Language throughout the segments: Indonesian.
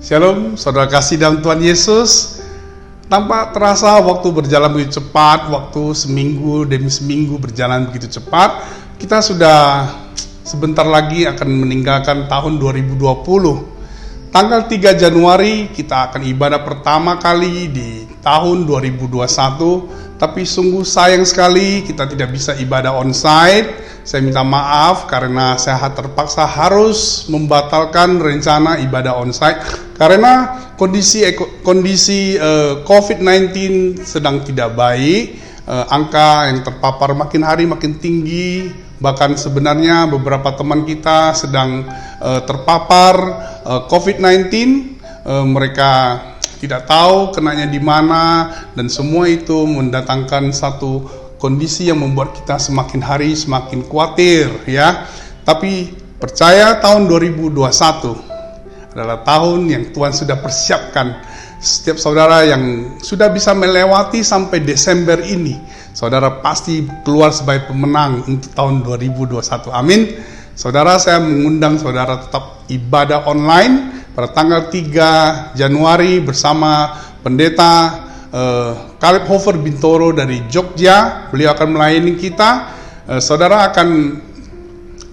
Shalom, saudara kasih dalam Tuhan Yesus. Tanpa terasa waktu berjalan begitu cepat, waktu seminggu demi seminggu berjalan begitu cepat. Kita sudah sebentar lagi akan meninggalkan tahun 2020. Tanggal 3 Januari kita akan ibadah pertama kali di tahun 2021. Tapi sungguh sayang sekali kita tidak bisa ibadah onsite. Saya minta maaf karena saya terpaksa harus membatalkan rencana ibadah onsite karena kondisi COVID-19 sedang tidak baik. Angka yang terpapar makin hari makin tinggi. Bahkan sebenarnya beberapa teman kita sedang terpapar COVID-19. Mereka tidak tahu kenanya di mana, dan semua itu mendatangkan satu kondisi yang membuat kita semakin hari semakin khawatir, ya. Tapi percaya tahun 2021 adalah tahun yang Tuhan sudah persiapkan. Setiap saudara yang sudah bisa melewati sampai Desember ini, saudara pasti keluar sebagai pemenang untuk tahun 2021. Amin. Saudara, saya mengundang saudara tetap ibadah online pada tanggal 3 Januari bersama pendeta Caleb Hofer Bintoro dari Jogja. Beliau akan melayani kita. Saudara akan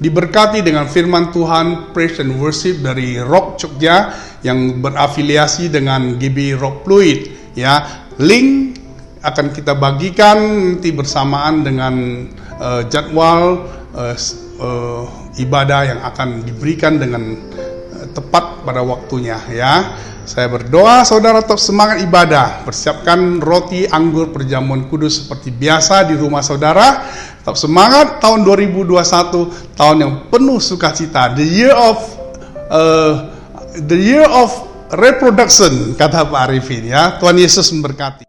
diberkati dengan firman Tuhan, praise and worship dari Rock Jogja yang berafiliasi dengan GB Rock Fluid. Ya, link akan kita bagikan nanti bersamaan dengan jadwal ibadah yang akan diberikan dengan tepat pada waktunya, ya. Saya berdoa saudara tetap semangat ibadah. Persiapkan roti, anggur, perjamuan kudus seperti biasa di rumah saudara. Tetap semangat, tahun 2021 tahun yang penuh sukacita. The year of reproduction, kata Pak Arifin, ya. Tuhan Yesus memberkati.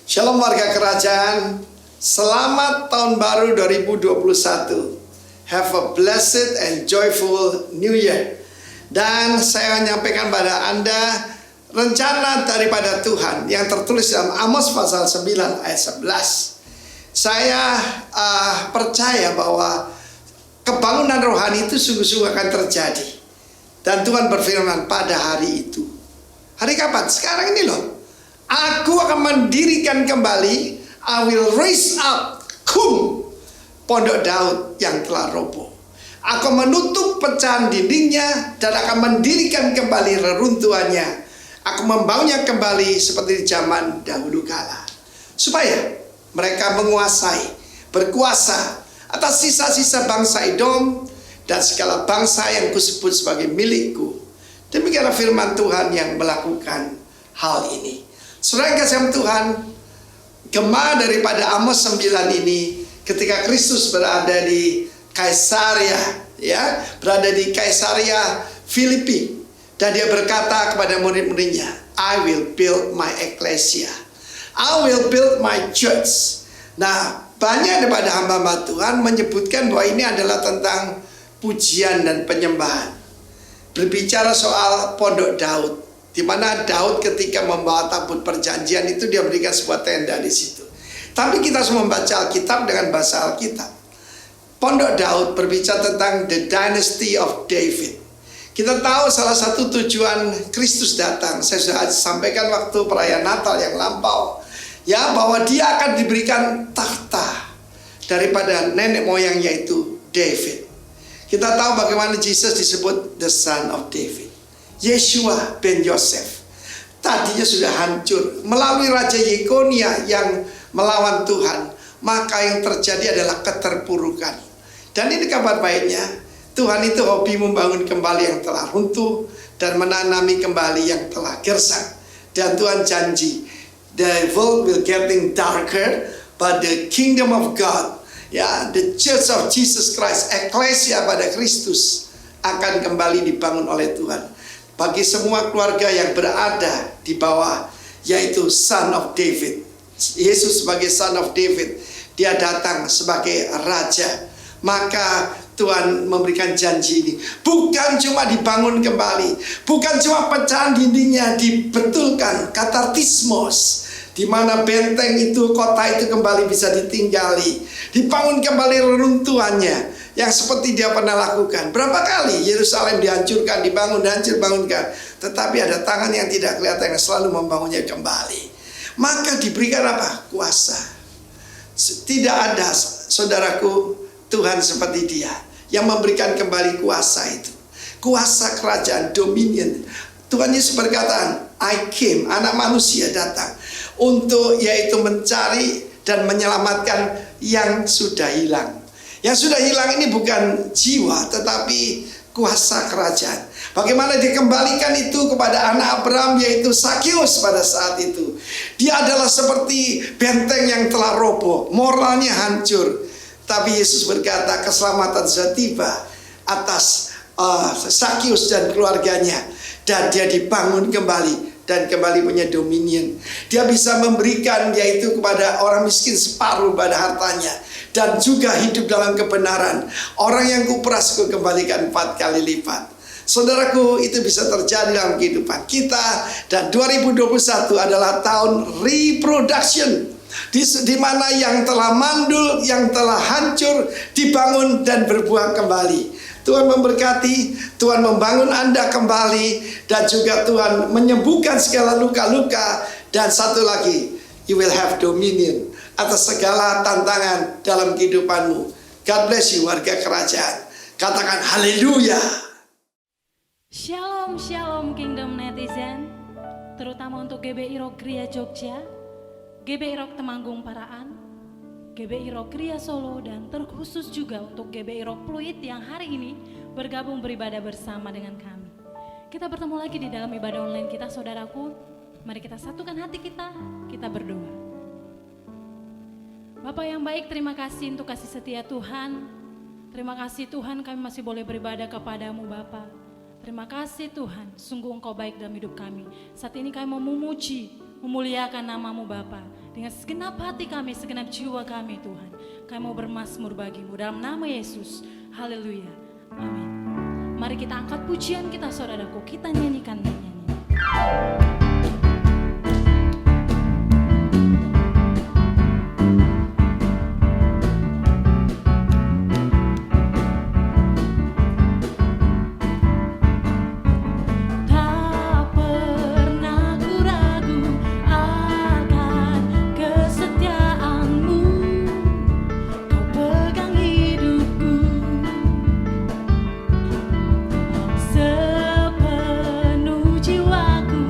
Shalom warga kerajaan, selamat tahun baru 2021. Have a blessed and joyful new year. Dan saya menyampaikan pada Anda rencana daripada Tuhan yang tertulis dalam Amos pasal 9 ayat 11. Saya percaya bahwa kebangunan rohani itu sungguh-sungguh akan terjadi. Dan Tuhan berfirman pada hari itu. Hari kapan? Sekarang ini loh. Aku akan mendirikan kembali, I will raise up pondok Daud yang telah roboh. Aku menutup pecahan dindingnya dan akan mendirikan kembali reruntuhannya. Aku membangunnya kembali seperti di zaman dahulu kala, supaya mereka menguasai, berkuasa atas sisa-sisa bangsa Edom dan segala bangsa yang kusebut sebagai milikku. Demikianlah firman Tuhan yang melakukan hal ini. Saudara yang kasih Tuhan, gema daripada Amos 9 ini, ketika Kristus berada di Kaisaria, ya, berada di Kaisaria Filipi, dan dia berkata kepada murid-muridnya, I will build my ecclesia, I will build my church. Nah, banyak daripada hamba-hamba Tuhan menyebutkan bahwa ini adalah tentang pujian dan penyembahan. berbicara soal pondok Daud, di mana Daud ketika membawa tabut perjanjian itu dia berikan sebuah tenda di situ. Tapi kita harus membaca Alkitab dengan bahasa Alkitab. Pondok Daud berbicara tentang the dynasty of David. Kita tahu salah satu tujuan Kristus datang, saya sudah sampaikan waktu perayaan Natal yang lampau, ya, bahwa dia akan diberikan tahta daripada nenek moyang yaitu David. Kita tahu bagaimana Yesus disebut the son of David. Yeshua ben Yosef tadinya sudah hancur melalui Raja Yekonia yang melawan Tuhan, maka yang terjadi adalah keterpurukan. Dan ini kabar baiknya, Tuhan itu hobi membangun kembali yang telah runtuh dan menanami kembali yang telah gersang. Dan Tuhan janji, the world will getting darker, but the kingdom of God, ya, the church of Jesus Christ, eklesia pada Kristus, akan kembali dibangun oleh Tuhan. Bagi semua keluarga yang berada di bawah, yaitu Son of David. Yesus sebagai Son of David, dia datang sebagai Raja. Maka Tuhan memberikan janji ini, bukan cuma dibangun kembali, bukan cuma pecahan dindingnya dibetulkan, katartismos, di mana benteng itu, kota itu kembali bisa ditinggali, dibangun kembali reruntuhannya, yang seperti dia pernah lakukan. Berapa kali Yerusalem dihancurkan, dibangun, dihancur, bangunkan, tetapi ada tangan yang tidak kelihatan yang selalu membangunnya kembali. Maka diberikan apa? Kuasa. Tidak ada, saudaraku, Tuhan seperti dia yang memberikan kembali kuasa itu, kuasa kerajaan, dominion. Tuhan Yesus berkata, I came, anak manusia datang untuk yaitu mencari dan menyelamatkan yang sudah hilang. Yang sudah hilang ini bukan jiwa, tetapi kuasa kerajaan. Bagaimana dikembalikan itu kepada anak Abraham, yaitu Sakius pada saat itu. Dia adalah seperti benteng yang telah roboh, moralnya hancur. Tapi Yesus berkata keselamatan sudah tiba atas Sakius dan keluarganya. Dan dia dibangun kembali dan kembali punya dominion. Dia bisa memberikan yaitu kepada orang miskin separuh pada hartanya. Dan juga hidup dalam kebenaran. Orang yang kuperas kembalikan 4 kali lipat. Saudaraku, itu bisa terjadi dalam kehidupan kita. Dan 2021 adalah tahun reproduction. Di mana yang telah mandul, yang telah hancur, dibangun dan berbuah kembali. Tuhan memberkati, Tuhan membangun Anda kembali, dan juga Tuhan menyembuhkan segala luka-luka. Dan satu lagi, you will have dominion atas segala tantangan dalam kehidupanmu. God bless you, warga kerajaan. Katakan haleluya. Shalom, shalom Kingdom Netizen, terutama untuk GBI Rock Kria Jogja, GBI Rock Temanggung Paraan, GBI Rock Kria Solo, dan terkhusus juga untuk GBI Rock Pluit yang hari ini bergabung beribadah bersama dengan kami. Kita bertemu lagi di dalam ibadah online kita, saudaraku. Mari kita satukan hati kita berdoa. Bapak yang baik, terima kasih untuk kasih setia Tuhan. Terima kasih Tuhan, kami masih boleh beribadah kepadamu Bapa. Terima kasih Tuhan, sungguh Engkau baik dalam hidup kami. Saat ini kami mau memuji, memuliakan nama-Mu Bapa. Dengan segenap hati kami, segenap jiwa kami Tuhan. Kami mau bermazmur bagi-Mu dalam nama Yesus. Haleluya. Amin. Mari kita angkat pujian kita saudaraku, kita nyanyikan nyanyian. Sepenuh jiwaku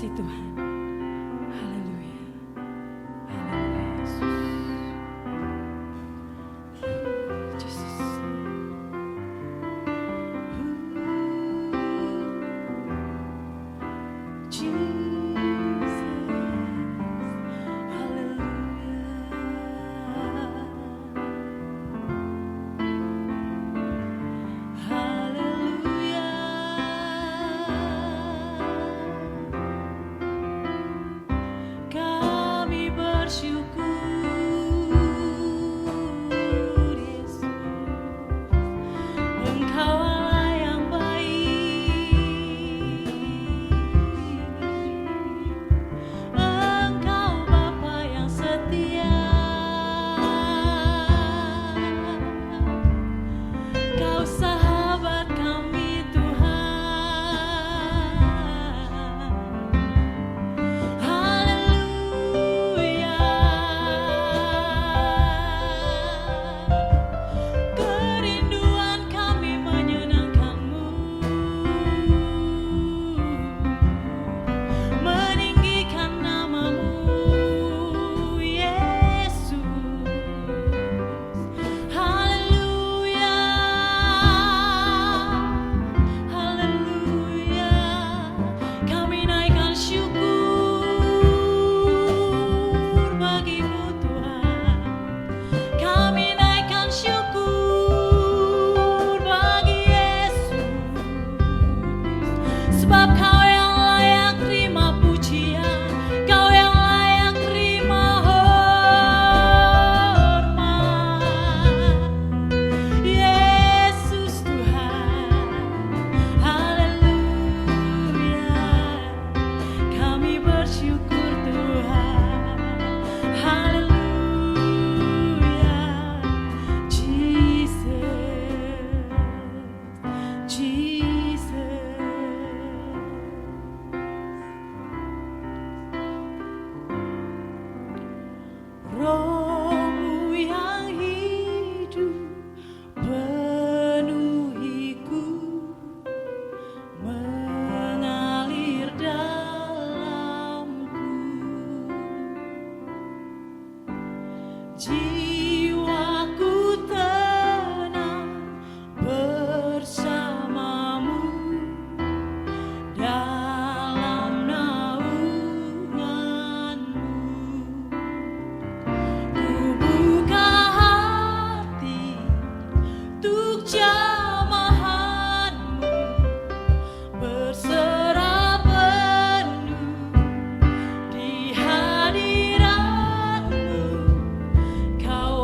kasih Tuhan. Haleluya. Haleluya Yesus. Yesus. Kami bersyukur Yesus, Engkau Allah yang baik, Engkau Bapa yang setia, Kau sahabat kami Tuhan. Haleluya. Kerinduan kami menyenangkan-Mu, meninggikan nama-Mu Yesus. Haleluya. Haleluya. Kami naikkan syukur bagi-Mu Tuhan. Kami naikkan syukur bagi Yesus, sebab Kau yang layak terima pujian, Kau yang layak terima hormat. Yesus Tuhan, haleluya. Kami bersyukur Tuhan, haleluya. Jesus, Jesus. Roh-Mu yang hidup penuhiku, mengalir dalamku. Jiwaku tenang bersama-Mu dalam naungan-Mu. Ku buka hati untuk jamahan-Mu, berserah penuh di hadirat-Mu. Kau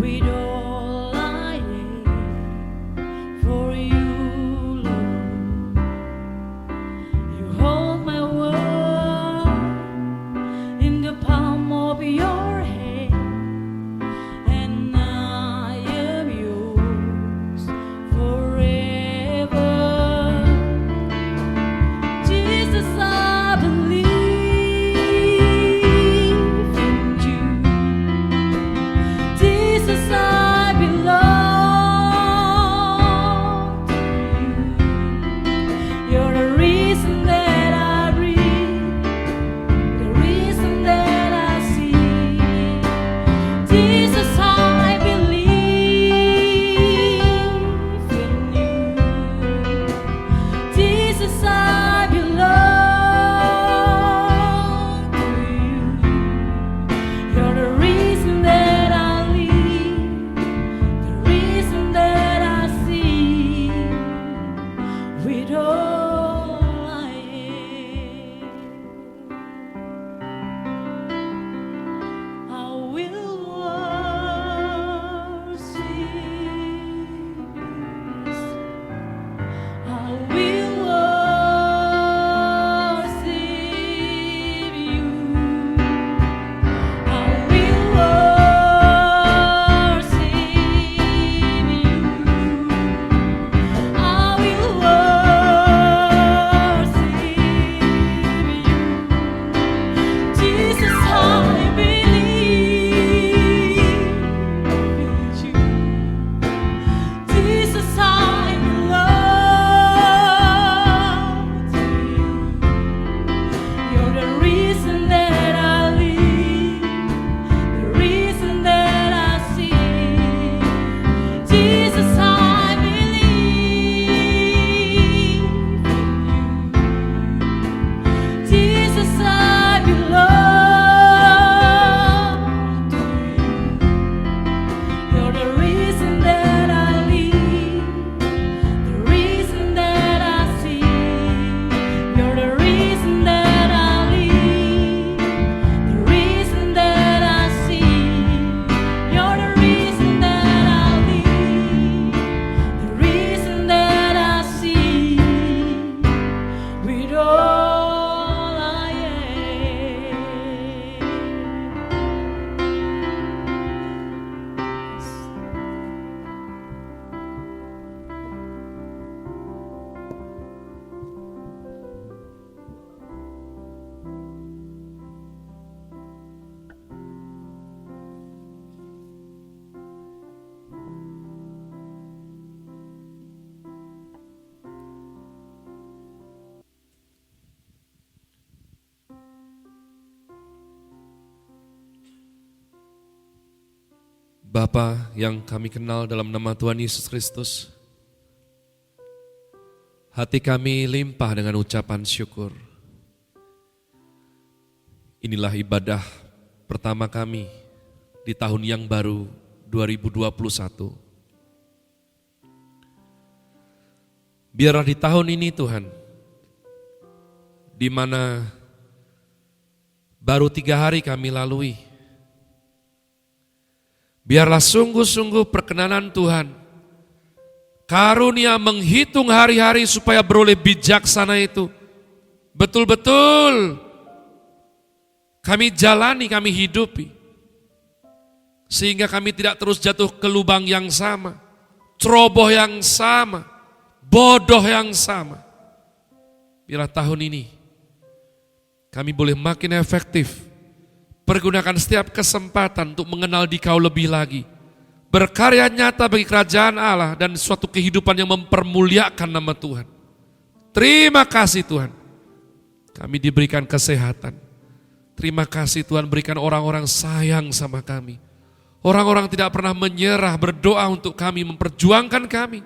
with all I am for you, Lord. You hold my world in the palm of your hand, and I am yours forever. Jesus, I believe in you. Jesus, I belong to you. You're the reason that I breathe, the reason that I see. Jesus, I believe in you. Jesus, I belong to you. You're the reason that I live, the reason that I see. With all I am, I will worship you. I will worship you. I will worship you. I will worship you. Jesus, I believe in you. Jesus, I belong to you. You're the reason that I live, the reason that I see. Jesus, I believe in you. Jesus, I belong to you. You're the reason that I live, the reason that I see. You're the reason that I live, the reason that I see. You're the reason that I live, the reason that I see. With all I Bapa yang kami kenal dalam nama Tuhan Yesus Kristus, hati kami limpah dengan ucapan syukur. Inilah ibadah pertama kami di tahun yang baru 2021. Biarlah di tahun ini Tuhan, di mana baru 3 hari kami lalui, biarlah sungguh-sungguh perkenanan Tuhan, karunia menghitung hari-hari supaya beroleh bijaksana itu, betul-betul kami jalani, kami hidupi, sehingga kami tidak terus jatuh ke lubang yang sama, ceroboh yang sama, bodoh yang sama. Biarlah tahun ini kami boleh makin efektif, pergunakan setiap kesempatan untuk mengenal Dikau lebih lagi, berkarya nyata bagi kerajaan Allah dan suatu kehidupan yang mempermuliakan nama Tuhan. Terima kasih Tuhan, kami diberikan kesehatan. Terima kasih Tuhan, berikan orang-orang sayang sama kami. Orang-orang tidak pernah menyerah, berdoa untuk kami, memperjuangkan kami.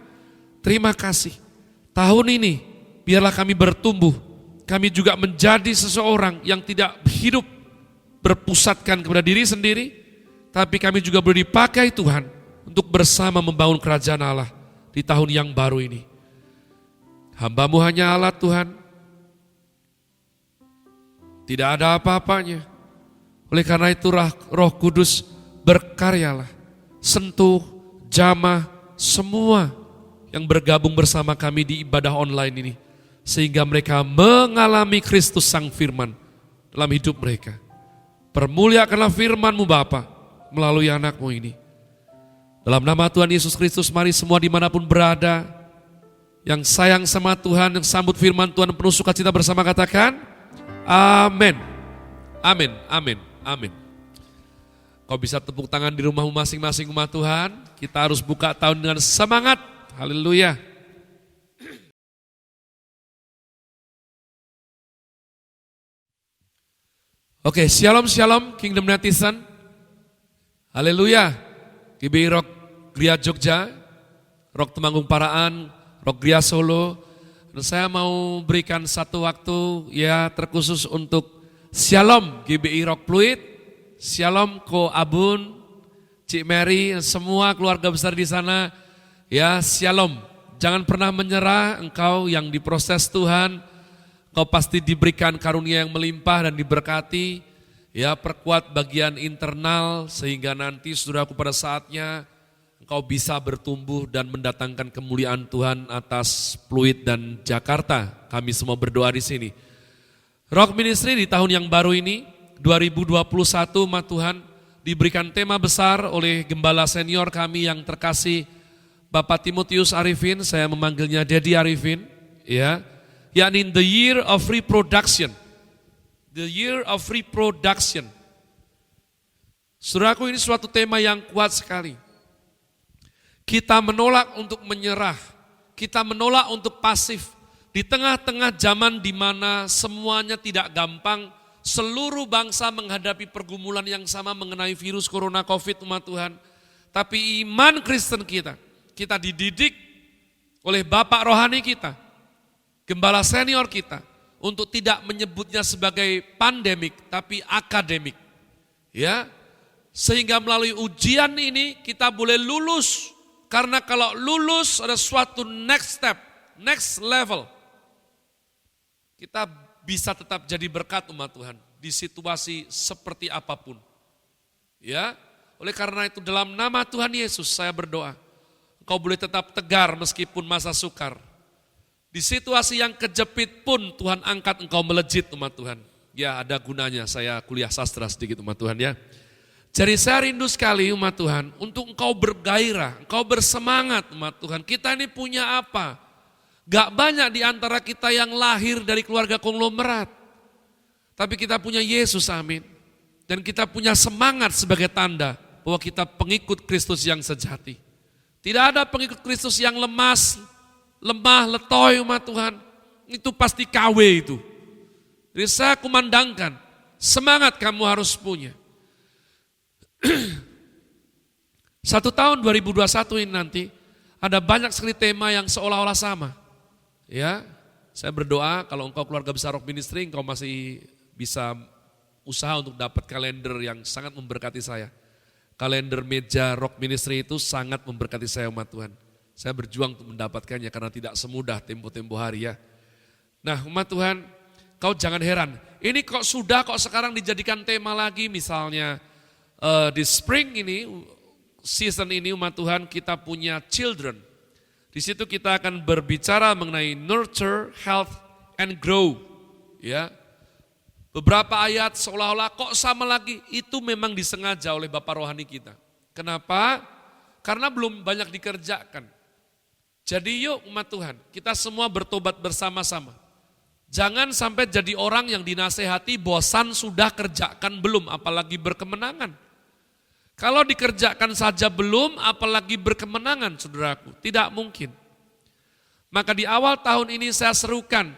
Terima kasih. Tahun ini biarlah kami bertumbuh, kami juga menjadi seseorang yang tidak hidup berpusatkan kepada diri sendiri, tapi kami juga boleh dipakai Tuhan untuk bersama membangun kerajaan Allah di tahun yang baru ini. Hamba-Mu hanya alat Tuhan, tidak ada apa-apanya. Oleh karena itu Roh Kudus berkaryalah sentuh, jamah, semua yang bergabung bersama kami di ibadah online ini. Sehingga mereka mengalami Kristus Sang Firman dalam hidup mereka. Permuliakanlah firman-Mu Bapa melalui anak-Mu ini. Dalam nama Tuhan Yesus Kristus, mari semua dimanapun berada, yang sayang sama Tuhan, yang sambut firman Tuhan penuh sukacita bersama katakan, amin, amin, amin, amin. Kau bisa tepuk tangan di rumahmu masing-masing umat Tuhan. Kita harus buka tahun dengan semangat. Haleluya. Oke, shalom shalom Kingdom Netizen. Haleluya. GBI Rock Gria Jogja, Rock Temanggung Paraan, Rock Gria Solo. Dan saya mau berikan satu waktu ya terkhusus untuk shalom GBI Rock Pluit, shalom Ko Abun, Cik Mary, semua keluarga besar di sana. Ya, shalom. Jangan pernah menyerah, engkau yang diproses Tuhan. Kau pasti diberikan karunia yang melimpah dan diberkati. Ya, perkuat bagian internal sehingga nanti saudaraku pada saatnya engkau bisa bertumbuh dan mendatangkan kemuliaan Tuhan atas Pluit dan Jakarta. Kami semua berdoa di sini. Rock Ministry di tahun yang baru ini 2021 umat Tuhan diberikan tema besar oleh gembala senior kami yang terkasih Bapak Timotius Arifin, saya memanggilnya Daddy Arifin, ya. Yakni the year of reproduction. The year of reproduction. Saudaraku, ini suatu tema yang kuat sekali. Kita menolak untuk menyerah. Kita menolak untuk pasif. Di tengah-tengah zaman di mana semuanya tidak gampang, seluruh bangsa menghadapi pergumulan yang sama mengenai virus corona COVID umat Tuhan. Tapi iman Kristen kita dididik oleh Bapak rohani kita, gembala senior kita, untuk tidak menyebutnya sebagai pandemik, tapi akademik. Ya, sehingga melalui ujian ini kita boleh lulus. Karena kalau lulus ada suatu next step, next level. Kita bisa tetap jadi berkat umat Tuhan di situasi seperti apapun. Ya, oleh karena itu dalam nama Tuhan Yesus saya berdoa, engkau boleh tetap tegar meskipun masa sukar. Di situasi yang kejepit pun Tuhan angkat engkau melejit umat Tuhan. Ya, ada gunanya saya kuliah sastra sedikit umat Tuhan ya. Jadi saya rindu sekali umat Tuhan untuk engkau bergairah, engkau bersemangat umat Tuhan. Kita ini punya apa? Gak banyak di antara kita yang lahir dari keluarga konglomerat. Tapi kita punya Yesus, amin. Dan kita punya semangat sebagai tanda bahwa kita pengikut Kristus yang sejati. Tidak ada pengikut Kristus yang lemas, lemah, letoy umat Tuhan. Itu pasti KW itu. Jadi saya kumandangkan, semangat kamu harus punya. 1 tahun 2021 ini nanti ada banyak sekali tema yang seolah-olah sama. Ya, saya berdoa kalau engkau keluarga besar Rock Ministry, engkau masih bisa usaha untuk dapat kalender yang sangat memberkati saya. Kalender meja Rock Ministry itu sangat memberkati saya umat Tuhan. Saya berjuang untuk mendapatkannya karena tidak semudah tempo-tempo hari ya. Nah umat Tuhan, kau jangan heran. Ini kok sekarang dijadikan tema lagi misalnya di spring ini, season ini umat Tuhan kita punya children. Di situ kita akan berbicara mengenai nurture, health, and grow. Ya, beberapa ayat seolah-olah kok sama lagi, itu memang disengaja oleh Bapak rohani kita. Kenapa? Karena belum banyak dikerjakan. Jadi yuk umat Tuhan, kita semua bertobat bersama-sama. Jangan sampai jadi orang yang dinasehati bosan sudah kerjakan belum, apalagi berkemenangan. Kalau dikerjakan saja belum, apalagi berkemenangan saudaraku, tidak mungkin. Maka di awal tahun ini saya serukan,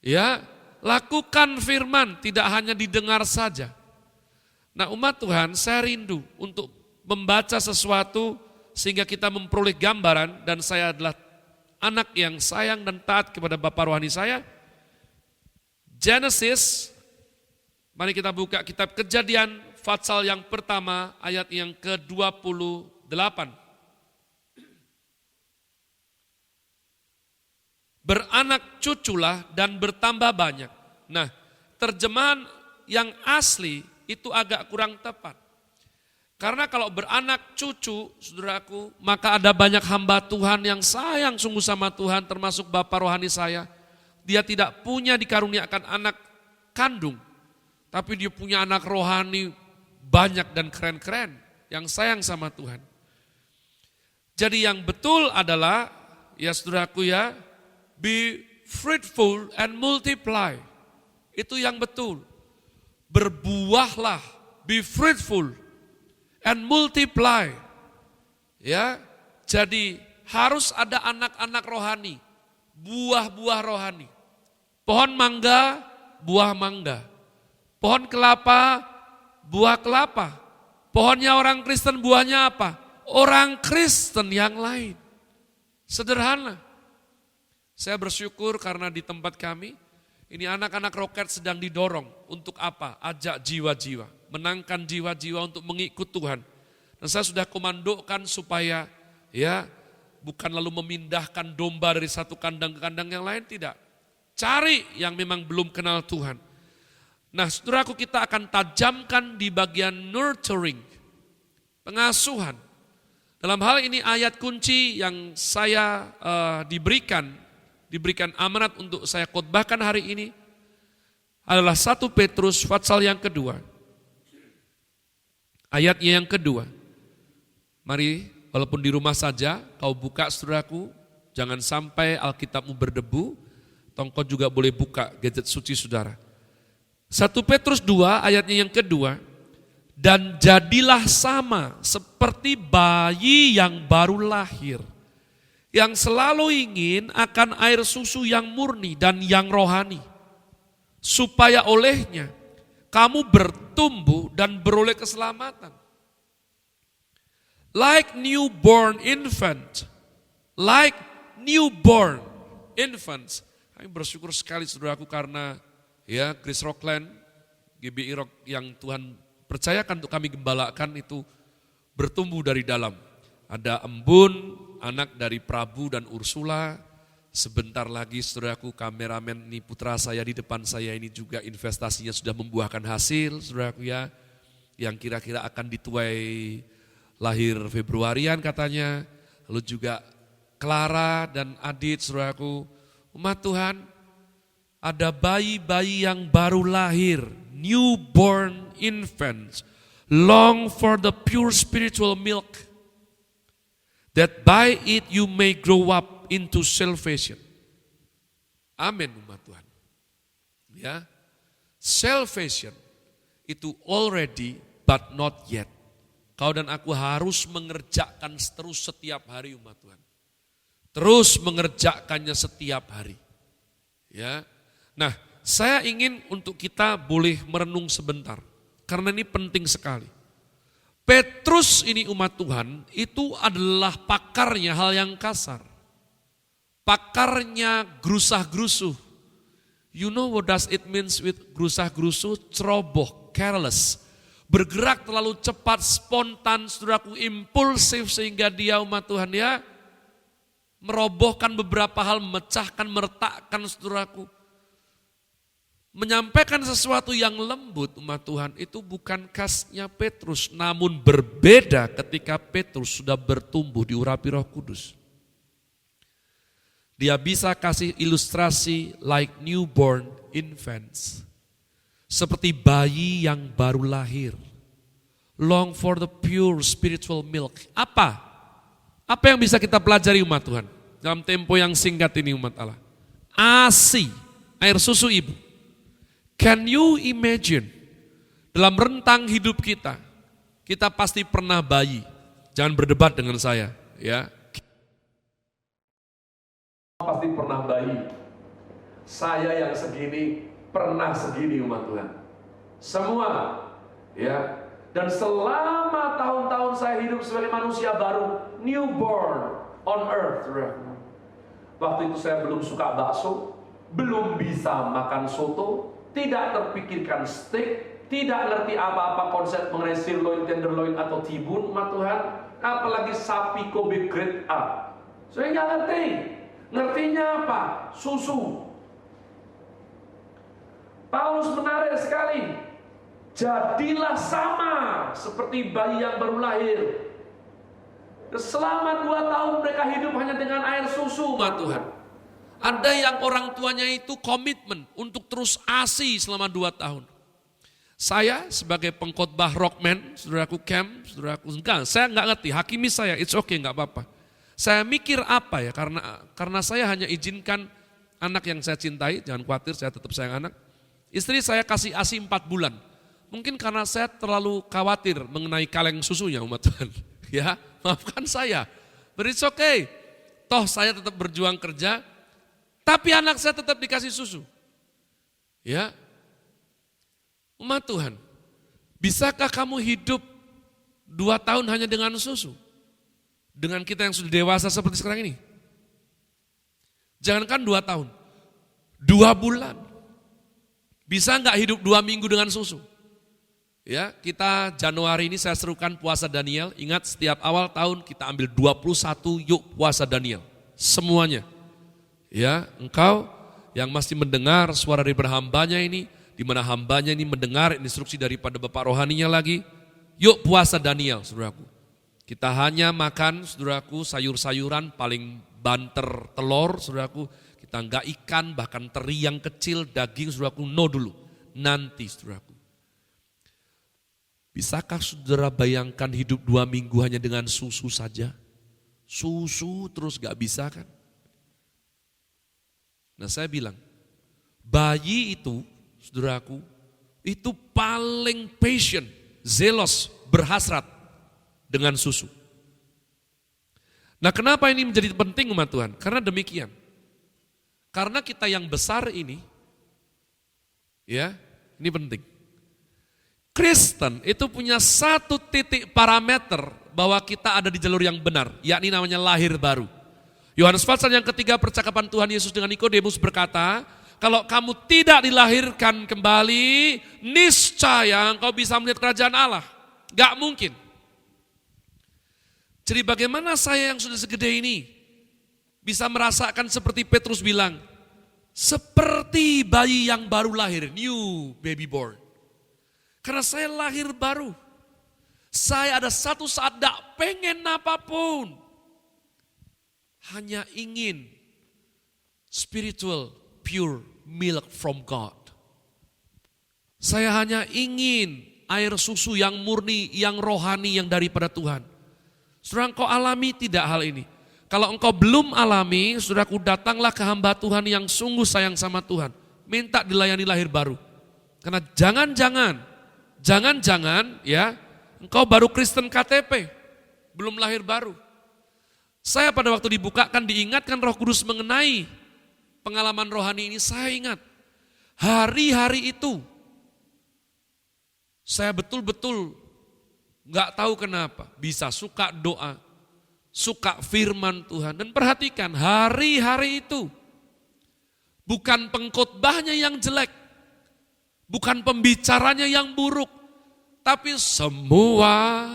ya, lakukan firman, tidak hanya didengar saja. Nah umat Tuhan, saya rindu untuk membaca sesuatu sehingga kita memperoleh gambaran, dan saya adalah anak yang sayang dan taat kepada Bapak rohani saya. Genesis, mari kita buka kitab Kejadian, Fatsal yang pertama, ayat yang ke-28. Beranak cuculah dan bertambah banyak. Nah, terjemahan yang asli itu agak kurang tepat. Karena kalau beranak cucu, saudaraku, maka ada banyak hamba Tuhan yang sayang sungguh sama Tuhan, termasuk Bapak rohani saya. Dia tidak punya dikaruniakan anak kandung, tapi dia punya anak rohani banyak dan keren-keren yang sayang sama Tuhan. Jadi yang betul adalah, ya saudaraku ya, be fruitful and multiply. Itu yang betul. Berbuahlah, be fruitful and multiply. Ya, jadi harus ada anak-anak rohani, buah-buah rohani. Pohon mangga, buah mangga. Pohon kelapa, buah kelapa. Pohonnya orang Kristen, buahnya apa? Orang Kristen yang lain. Sederhana. Saya bersyukur karena di tempat kami, ini anak-anak roket sedang didorong untuk apa? Ajak jiwa-jiwa, menangkan jiwa-jiwa untuk mengikut Tuhan. Dan saya sudah komandokan supaya ya bukan lalu memindahkan domba dari satu kandang ke kandang yang lain, tidak. Cari yang memang belum kenal Tuhan. Nah, saudaraku, kita akan tajamkan di bagian nurturing, pengasuhan. Dalam hal ini ayat kunci yang saya diberikan amanat untuk saya khotbahkan hari ini adalah 1 Petrus pasal yang kedua. Ayatnya yang kedua. Mari, walaupun di rumah saja, kau buka saudaraku, jangan sampai Alkitabmu berdebu, tongkol juga boleh buka gadget suci saudara. 1 Petrus 2 ayatnya yang kedua, dan jadilah sama seperti bayi yang baru lahir, yang selalu ingin akan air susu yang murni dan yang rohani, supaya olehnya kamu bertumbuh dan beroleh keselamatan. Like newborn infants. Kami bersyukur sekali saudaraku karena ya Chris Rockland, GBI Rock yang Tuhan percayakan untuk kami gembalakan itu bertumbuh dari dalam. Ada Embun, anak dari Prabu dan Ursula. Sebentar lagi saudaraku kameramen ini putra saya di depan saya ini juga investasinya sudah membuahkan hasil saudaraku ya. Yang kira-kira akan dituai lahir Februarian katanya. Lalu juga Clara dan Adit saudaraku. Umat Tuhan, ada bayi-bayi yang baru lahir, newborn infants, long for the pure spiritual milk, that by it you may grow up into salvation. Amin umat Tuhan. Ya, salvation itu already but not yet. Kau dan aku harus mengerjakan terus setiap hari umat Tuhan. Terus mengerjakannya setiap hari. Ya. Nah, saya ingin untuk kita boleh merenung sebentar. Karena ini penting sekali. Petrus ini umat Tuhan itu adalah pakarnya hal yang kasar. Pakarnya gerusah-gerusuh. You know what does it means with gerusah-gerusuh? Ceroboh, careless. Bergerak terlalu cepat, spontan, saudaraku, impulsif sehingga dia umat Tuhan ya merobohkan beberapa hal, memecahkan, meretakkan saudaraku. Menyampaikan sesuatu yang lembut umat Tuhan itu bukan khasnya Petrus, namun berbeda ketika Petrus sudah bertumbuh diurapi Roh Kudus. Dia bisa kasih ilustrasi like newborn infants. Seperti bayi yang baru lahir. Long for the pure spiritual milk. Apa? Apa yang bisa kita pelajari umat Tuhan? Dalam tempo yang singkat ini umat Allah. ASI, air susu ibu. Can you imagine? Dalam rentang hidup kita, kita pasti pernah bayi. Jangan berdebat dengan saya, ya. Pasti pernah bayi. Saya yang segini pernah segini umat Tuhan. Semua, ya. Dan selama tahun-tahun saya hidup sebagai manusia baru, newborn on earth. Waktu itu saya belum suka bakso, belum bisa makan soto, tidak terpikirkan steak, tidak ngerti apa-apa konsep mengenai sirloin, tenderloin atau tibun, umat Tuhan. Apalagi sapi Kobe grade A. Saya nggak ngerti. Ngertinya apa? Susu. Paulus menarik sekali. jadilah sama seperti bayi yang baru lahir. Selama 2 tahun mereka hidup hanya dengan air susu, Tuhan. Ada yang orang tuanya itu komitmen untuk terus ASI selama 2 tahun. Saya sebagai pengkhotbah rockman, saudaraku camp, saudaraku saya nggak ngerti, hakimi saya, it's okay, nggak apa-apa. Saya mikir apa ya, karena saya hanya izinkan anak yang saya cintai, jangan khawatir, saya tetap sayang anak. Istri saya kasih ASI 4 bulan. Mungkin karena saya terlalu khawatir mengenai kaleng susunya, umat Tuhan. Ya, maafkan saya. But it's okay. Toh saya tetap berjuang kerja, tapi anak saya tetap dikasih susu. Ya, umat Tuhan, bisakah kamu hidup 2 tahun hanya dengan susu? Dengan kita yang sudah dewasa seperti sekarang ini? Jangankan 2 tahun, 2 bulan. Bisa nggak hidup 2 minggu dengan susu? Ya, kita Januari ini saya serukan puasa Daniel. Ingat, setiap awal tahun kita ambil 21 yuk puasa Daniel. Semuanya. Ya, engkau yang masih mendengar suara dari hambanya ini, di mana hambanya ini mendengar instruksi daripada Bapak rohaninya lagi, yuk puasa Daniel, saudaraku. Kita hanya makan, saudaraku, sayur-sayuran, paling banter telur, saudaraku. Kita enggak ikan, bahkan teri yang kecil, daging, saudaraku, no dulu. Nanti, saudaraku. Bisakah saudara bayangkan hidup 2 minggu hanya dengan susu saja? Susu terus gak bisa kan? Nah saya bilang, bayi itu, saudaraku, itu paling passion, zealous, berhasrat dengan susu. Nah kenapa ini menjadi penting umat Tuhan? Karena demikian. Karena kita yang besar ini, ya ini penting. Kristen itu punya 1 titik parameter bahwa kita ada di jalur yang benar, yakni namanya lahir baru. Yohanes pasal yang ketiga percakapan Tuhan Yesus dengan Nikodemus berkata, kalau kamu tidak dilahirkan kembali, niscaya engkau bisa melihat kerajaan Allah. Gak mungkin. Jadi bagaimana saya yang sudah segede ini bisa merasakan seperti Petrus bilang, seperti bayi yang baru lahir, new baby born. Karena saya lahir baru. Saya ada satu saat gak pengen apapun. Hanya ingin spiritual, pure milk from God. Saya hanya ingin air susu yang murni, yang rohani, yang daripada Tuhan. Saudara, engkau alami tidak hal ini? Kalau engkau belum alami, saudaraku, datanglah ke hamba Tuhan yang sungguh sayang sama Tuhan. Minta dilayani lahir baru. Karena jangan-jangan ya, engkau baru Kristen KTP, belum lahir baru. Saya pada waktu dibukakan diingatkan Roh Kudus mengenai pengalaman rohani ini, saya ingat hari-hari itu saya betul-betul gak tahu kenapa bisa suka doa, suka firman Tuhan. Dan perhatikan, hari-hari itu bukan pengkhotbahnya yang jelek, bukan pembicaranya yang buruk, tapi semua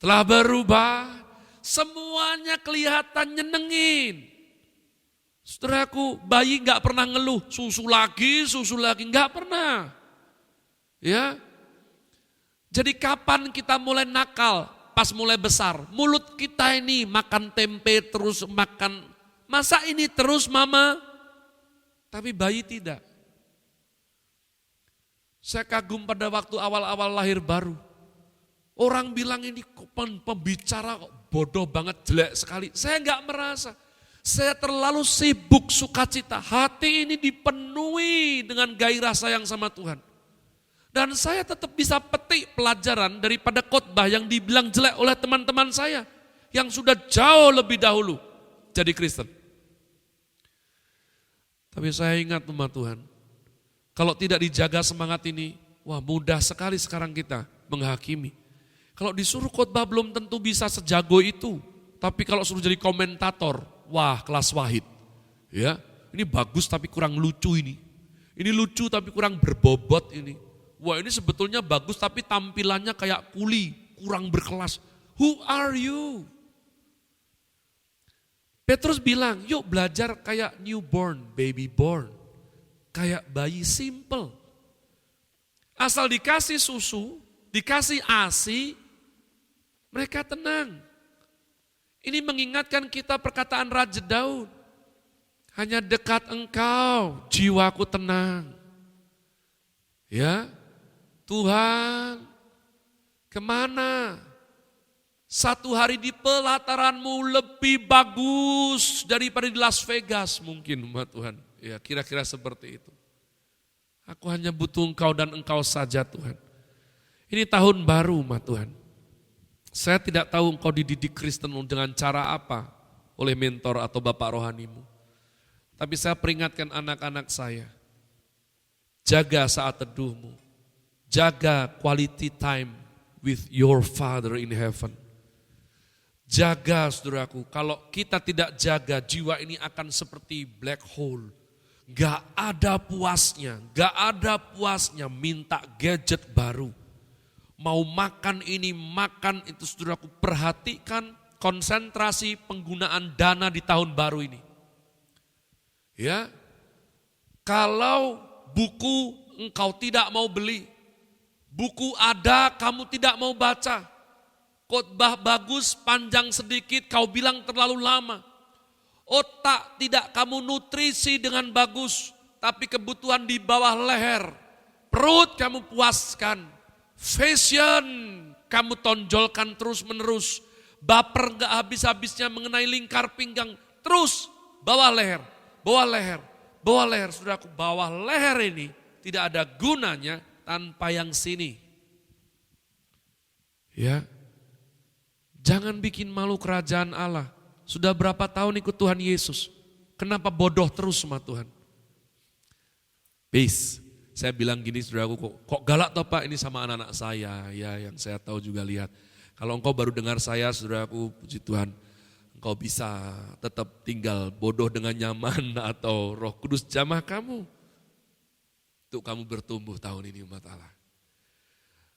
telah berubah, semuanya kelihatan nyenengin. Saudaraku, bayi gak pernah ngeluh, susu lagi, gak pernah. Ya, jadi kapan kita mulai nakal? Pas mulai besar, mulut kita ini makan tempe terus makan, masa ini terus mama? Tapi bayi tidak. Saya kagum pada waktu awal-awal lahir baru. Orang bilang ini pembicara kok bodoh banget, jelek sekali. Saya enggak merasa. Saya terlalu sibuk sukacita. Hati ini dipenuhi dengan gairah sayang sama Tuhan. Dan saya tetap bisa petik pelajaran daripada khotbah yang dibilang jelek oleh teman-teman saya. Yang sudah jauh lebih dahulu jadi Kristen. Tapi saya ingat umat Tuhan, kalau tidak dijaga semangat ini, wah mudah sekali sekarang kita menghakimi. Kalau disuruh khotbah belum tentu bisa sejago itu. Tapi kalau suruh jadi komentator, wah kelas Wahid. Ya, ini bagus tapi kurang lucu ini. Ini lucu tapi kurang berbobot ini. Wah ini sebetulnya bagus tapi tampilannya kayak kuli, kurang berkelas. Who are you? Petrus bilang, yuk belajar kayak newborn, baby born. Kayak bayi simple. Asal dikasih susu, dikasih ASI, mereka tenang. Ini mengingatkan kita perkataan Raja Daud. Hanya dekat Engkau, jiwaku tenang. Ya, Tuhan, kemana? Satu hari di pelataranmu lebih bagus daripada di Las Vegas mungkin, umat Tuhan. Ya, kira-kira seperti itu. Aku hanya butuh Engkau dan Engkau saja, Tuhan. Ini tahun baru, umat Tuhan. Saya tidak tahu Engkau dididik Kristen dengan cara apa oleh mentor atau bapak rohanimu. Tapi saya peringatkan anak-anak saya. Jaga saat teduhmu. Jaga quality time with your Father in heaven. Jaga, saudaraku, kalau kita tidak jaga, jiwa ini akan seperti black hole. Gak ada puasnya minta gadget baru. Mau makan ini, makan itu, saudaraku, perhatikan konsentrasi penggunaan dana di tahun baru ini. Ya, kalau buku engkau tidak mau beli, buku ada kamu tidak mau baca, khotbah bagus panjang sedikit kau bilang terlalu lama, otak tidak kamu nutrisi dengan bagus, tapi kebutuhan di bawah leher, perut kamu puaskan, fashion kamu tonjolkan terus menerus, baper gak habis-habisnya mengenai lingkar pinggang, terus bawah leher, saudaraku, bawah leher ini tidak ada gunanya tanpa yang sini. Ya, jangan bikin malu kerajaan Allah. Sudah berapa tahun ikut Tuhan Yesus? Kenapa bodoh terus sama Tuhan? Peace. Saya bilang gini, saudaraku, kok galak toh Pak, ini sama anak-anak saya, ya yang saya tahu juga lihat. Kalau engkau baru dengar saya, saudaraku, puji Tuhan, engkau bisa tetap tinggal bodoh dengan nyaman atau Roh Kudus jamah kamu. Untuk kamu bertumbuh tahun ini, umat Allah.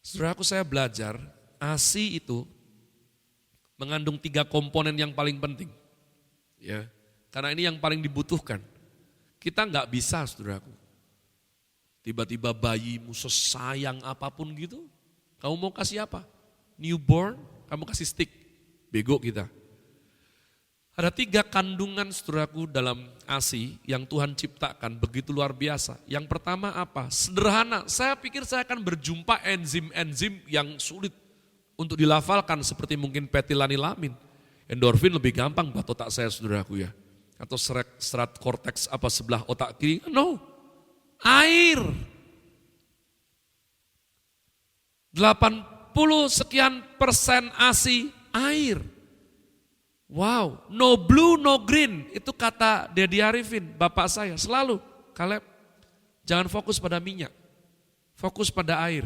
Saudaraku, saya belajar, ASI itu mengandung 3 komponen yang paling penting. Ya, karena ini yang paling dibutuhkan. Kita nggak bisa, saudaraku, tiba-tiba bayimu sesayang apapun gitu, kamu mau kasih apa? Newborn, kamu kasih stick, bego kita. Ada 3 kandungan, saudaraku, dalam ASI yang Tuhan ciptakan begitu luar biasa. Yang pertama apa? Sederhana, saya pikir saya akan berjumpa enzim-enzim yang sulit untuk dilafalkan seperti mungkin petilanilamin. Endorfin lebih gampang buat otak saya, saudaraku ya. Atau serat korteks apa sebelah otak kiri, no. Air. 80 sekian persen ASI air. Wow, no blue, no green. Itu kata Dedi Arifin, bapak saya. Selalu, Kaleb, jangan fokus pada minyak. Fokus pada air.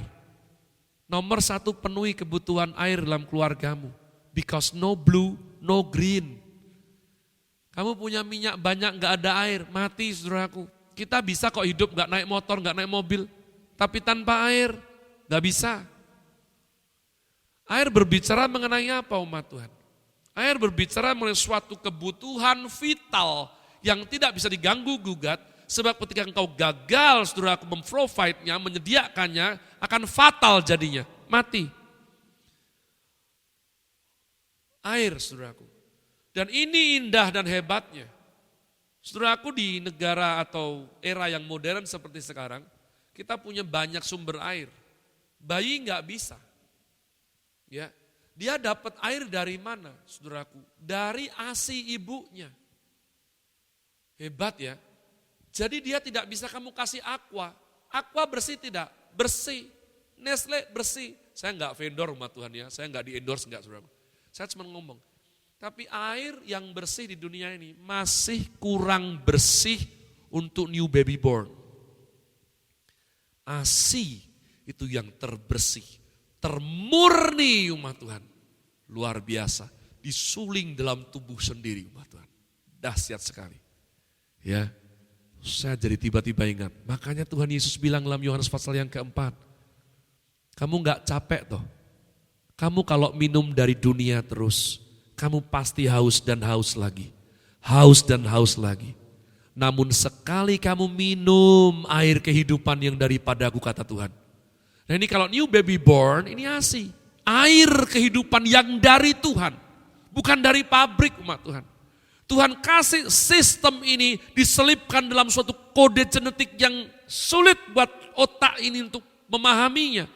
Nomor 1, penuhi kebutuhan air dalam keluargamu. Because no blue, no green. Kamu punya minyak banyak, gak ada air, mati, saudaraku. Kita bisa kok hidup gak naik motor, gak naik mobil. Tapi tanpa air, gak bisa. Air berbicara mengenai apa, umat Tuhan? Air berbicara mengenai suatu kebutuhan vital yang tidak bisa diganggu gugat, sebab ketika engkau gagal, saudaraku, memprovide-nya, menyediakannya, akan fatal jadinya, mati. Air, saudaraku. Dan ini indah dan hebatnya. Saudaraku, di negara atau era yang modern seperti sekarang, kita punya banyak sumber air. Bayi nggak bisa. Ya. Dia dapat air dari mana, saudaraku? Dari ASI ibunya. Hebat ya. Jadi dia tidak bisa kamu kasih aqua. Aqua bersih tidak? Bersih. Nestle bersih. Saya enggak vendor, umat Tuhan ya. Saya enggak di-endorse, enggak, saudaraku. Saya cuma ngomong. Tapi air yang bersih di dunia ini masih kurang bersih untuk new baby born. ASI itu yang terbersih. Termurni, umat Tuhan, luar biasa, disuling dalam tubuh sendiri, umat Tuhan, dahsyat sekali. Ya, saya jadi tiba-tiba ingat, makanya Tuhan Yesus bilang dalam Yohanes pasal yang keempat, kamu gak capek toh, kamu kalau minum dari dunia terus, kamu pasti haus dan haus lagi, haus dan haus lagi. Namun sekali kamu minum air kehidupan yang daripadaku, kata Tuhan, Nah ini kalau new baby born, ini ASI. Air kehidupan yang dari Tuhan. Bukan dari pabrik umat Tuhan. Tuhan kasih sistem ini diselipkan dalam suatu kode genetik yang sulit buat otak ini untuk memahaminya.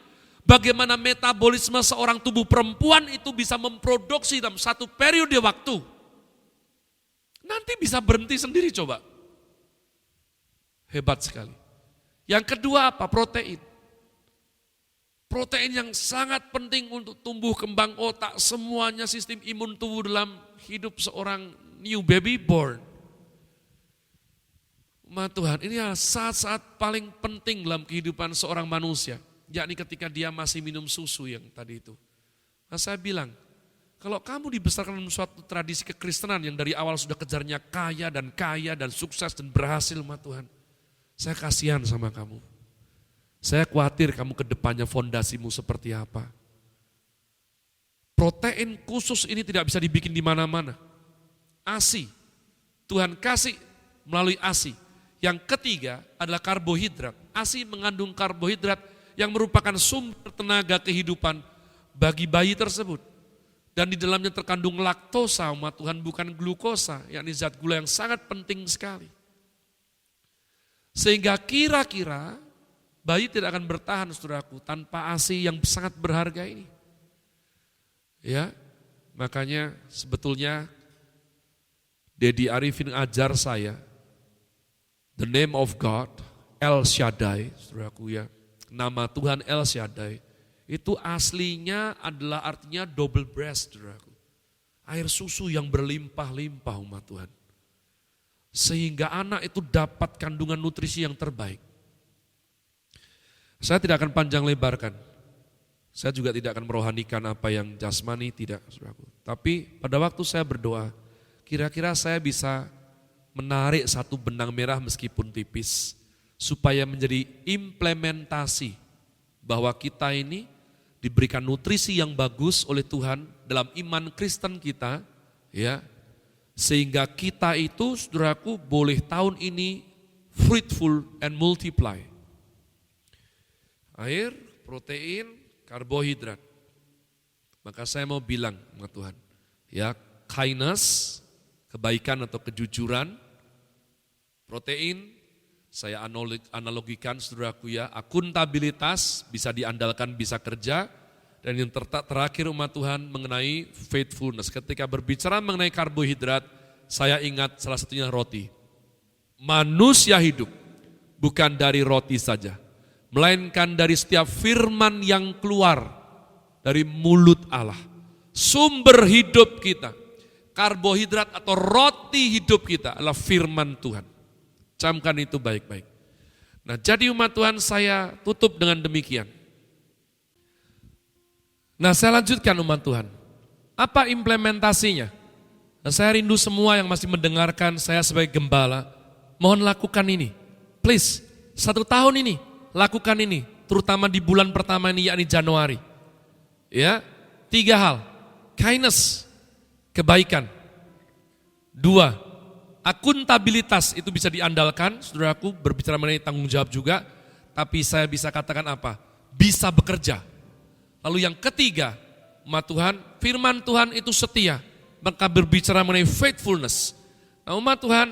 Bagaimana metabolisme seorang tubuh perempuan itu bisa memproduksi dalam satu periode waktu. Nanti bisa berhenti sendiri coba. Hebat sekali. Yang kedua apa? Protein. Protein yang sangat penting untuk tumbuh kembang otak, semuanya sistem imun tubuh dalam hidup seorang new baby born. Umat Tuhan, ini adalah saat-saat paling penting dalam kehidupan seorang manusia. Yakni ketika dia masih minum susu yang tadi itu. Nah saya bilang, kalau kamu dibesarkan dalam suatu tradisi kekristenan yang dari awal sudah kejarnya kaya dan sukses dan berhasil umat Tuhan. Saya kasihan sama kamu. Saya khawatir kamu ke depannya fondasimu seperti apa. Protein khusus ini tidak bisa dibikin di mana-mana. ASI, Tuhan kasih melalui ASI. Yang ketiga adalah karbohidrat. ASI mengandung karbohidrat yang merupakan sumber tenaga kehidupan bagi bayi tersebut. Dan di dalamnya terkandung laktosa, umat Tuhan, bukan glukosa, yakni zat gula yang sangat penting sekali. Sehingga kira-kira bayi tidak akan bertahan, saudaraku, tanpa ASI yang sangat berharga ini. Ya, makanya sebetulnya Dedi Arifin ajar saya, the name of God, El Shaddai, saudaraku ya, nama Tuhan El Shaddai, itu aslinya adalah artinya double breast, saudaraku. Air susu yang berlimpah-limpah umat Tuhan. Sehingga anak itu dapat kandungan nutrisi yang terbaik. Saya tidak akan panjang lebarkan. Saya juga tidak akan merohanikan apa yang jasmani, tidak, saudaraku. Tapi pada waktu saya berdoa, kira-kira saya bisa menarik satu benang merah meskipun tipis, supaya menjadi implementasi bahwa kita ini diberikan nutrisi yang bagus oleh Tuhan dalam iman Kristen kita, ya, sehingga kita itu, saudaraku, boleh tahun ini fruitful and multiply. Air, protein, karbohidrat. Maka saya mau bilang sama Tuhan, ya, kindness, kebaikan atau kejujuran, protein, saya analogikan saudaraku ya, akuntabilitas, bisa diandalkan, bisa kerja, dan yang terakhir umat Tuhan mengenai faithfulness. Ketika berbicara mengenai karbohidrat, saya ingat salah satunya roti. Manusia hidup bukan dari roti saja, melainkan dari setiap firman yang keluar dari mulut Allah. Sumber hidup kita, karbohidrat atau roti hidup kita adalah firman Tuhan. Camkan itu baik-baik. Nah, jadi umat Tuhan, saya tutup dengan demikian. Nah, saya lanjutkan umat Tuhan. Apa implementasinya? Nah, saya rindu semua yang masih mendengarkan saya sebagai gembala, mohon lakukan ini. Please, 1 tahun ini, lakukan ini. Terutama di bulan pertama ini, yakni Januari. Ya, 3 hal. Kindness, kebaikan. 2, akuntabilitas, itu bisa diandalkan, saudaraku, berbicara mengenai tanggung jawab juga, tapi saya bisa katakan apa? Bisa bekerja. Lalu yang ketiga, umat Tuhan, firman Tuhan itu setia, maka berbicara mengenai faithfulness. Nah, umat Tuhan,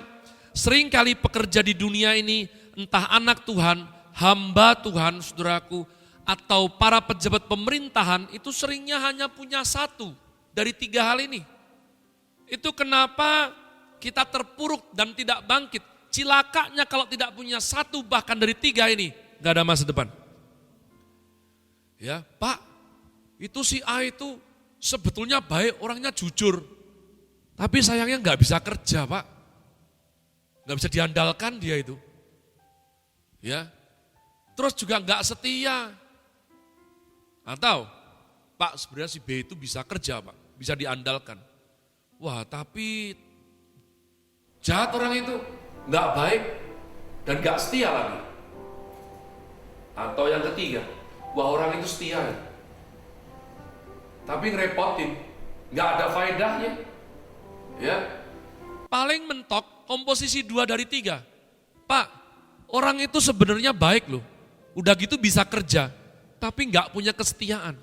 seringkali pekerja di dunia ini, entah anak Tuhan, hamba Tuhan, saudaraku, atau para pejabat pemerintahan, itu seringnya hanya punya 1 dari 3 hal ini. Itu kenapa kita terpuruk dan tidak bangkit. Cilakanya kalau tidak punya 1 bahkan dari 3 ini, gak ada masa depan. Ya, Pak, itu si A itu sebetulnya baik, orangnya jujur. Tapi sayangnya gak bisa kerja, Pak. Gak bisa diandalkan dia itu. Ya, terus juga gak setia. Atau, Pak, sebenarnya si B itu bisa kerja, Pak, bisa diandalkan. Wah, tapi jahat orang itu, nggak baik dan nggak setia lagi. Atau yang ketiga, wah orang itu setia, tapi ngerepotin, nggak ada faedahnya. Ya, paling mentok komposisi 2 dari 3. Pak, orang itu sebenarnya baik loh, udah gitu bisa kerja, tapi nggak punya kesetiaan.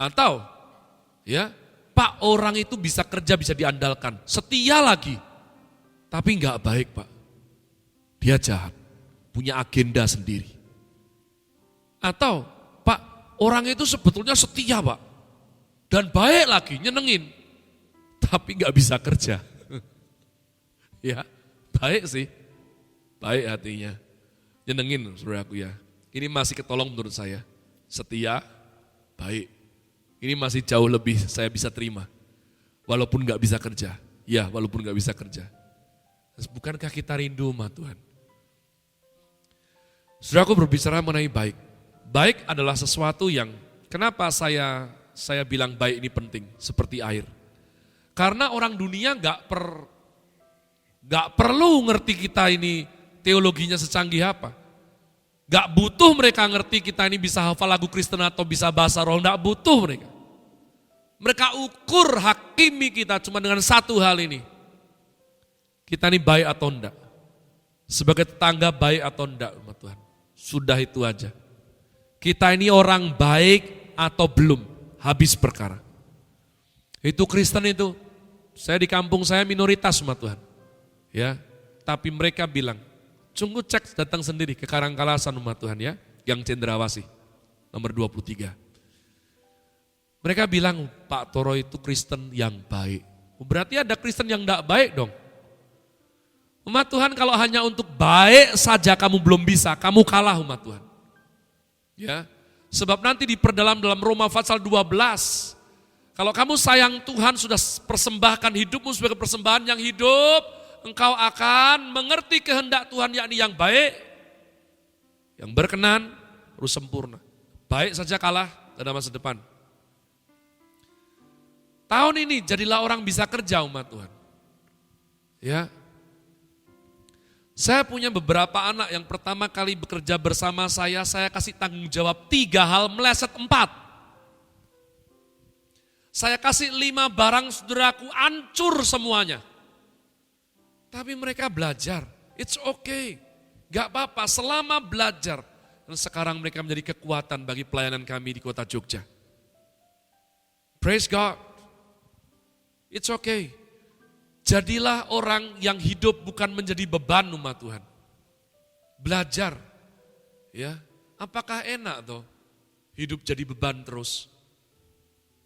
Atau, ya, Pak, orang itu bisa kerja, bisa diandalkan, setia lagi, tapi nggak baik, Pak. Dia jahat, punya agenda sendiri. Atau, Pak, orang itu sebetulnya setia, Pak, dan baik lagi, nyenengin, tapi nggak bisa kerja. Ya, baik sih, baik hatinya, nyenengin saudaraku ya. Ini masih ketolong menurut saya, setia, baik. Ini masih jauh lebih saya bisa terima, walaupun nggak bisa kerja. Ya, walaupun nggak bisa kerja. Bukankah kita rindu sama Tuhan? Saudaraku berbicara mengenai baik. Baik adalah sesuatu yang, kenapa saya bilang baik ini penting, seperti air. Karena orang dunia nggak perlu ngerti kita ini teologinya secanggih apa. Gak butuh mereka ngerti kita ini bisa hafal lagu Kristen atau bisa bahasa roh, gak butuh mereka. Mereka ukur hakimi kita cuma dengan satu hal ini. Kita ini baik atau enggak. Sebagai tetangga baik atau enggak umat Tuhan. Sudah itu aja. Kita ini orang baik atau belum, habis perkara. Itu Kristen itu, saya di kampung saya minoritas umat Tuhan. Ya, tapi mereka bilang, sungguh cek datang sendiri ke Karangkalasan umat Tuhan ya, yang Cendrawasih, nomor 23. Mereka bilang, Pak Toro itu Kristen yang baik. Berarti ada Kristen yang tidak baik dong. Umat Tuhan kalau hanya untuk baik saja kamu belum bisa, kamu kalah umat Tuhan. Ya, sebab nanti diperdalam dalam Roma pasal 12. Kalau kamu sayang Tuhan sudah persembahkan hidupmu sebagai persembahan yang hidup, engkau akan mengerti kehendak Tuhan yakni yang baik, yang berkenan, harus sempurna. Baik saja kalah, gak ada masa depan. Tahun ini jadilah orang bisa kerja umat Tuhan. Ya, saya punya beberapa anak yang pertama kali bekerja bersama saya kasih tanggung jawab 3 hal meleset 4. Saya kasih 5 barang saudaraku hancur semuanya. Tapi mereka belajar, it's okay, gak apa-apa selama belajar. Dan sekarang mereka menjadi kekuatan bagi pelayanan kami di kota Jogja. Praise God, it's okay. Jadilah orang yang hidup bukan menjadi beban umat Tuhan. Belajar, ya. Apakah enak toh hidup jadi beban terus?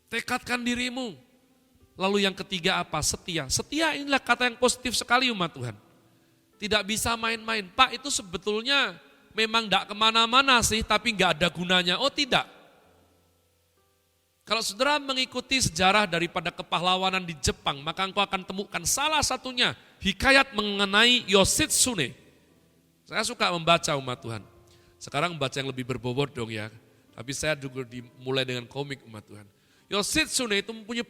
Tekadkan dirimu. Lalu yang ketiga apa? Setia. Setia inilah kata yang positif sekali umat Tuhan. Tidak bisa main-main. Pak itu sebetulnya memang tidak kemana-mana sih, tapi nggak ada gunanya. Oh tidak. Kalau saudara mengikuti sejarah daripada kepahlawanan di Jepang, maka engkau akan temukan salah satunya hikayat mengenai Yoshitsune. Saya suka membaca umat Tuhan. Sekarang membaca yang lebih berbobot dong ya. Tapi saya juga dimulai dengan komik umat Tuhan. Yoshitsune itu mempunyai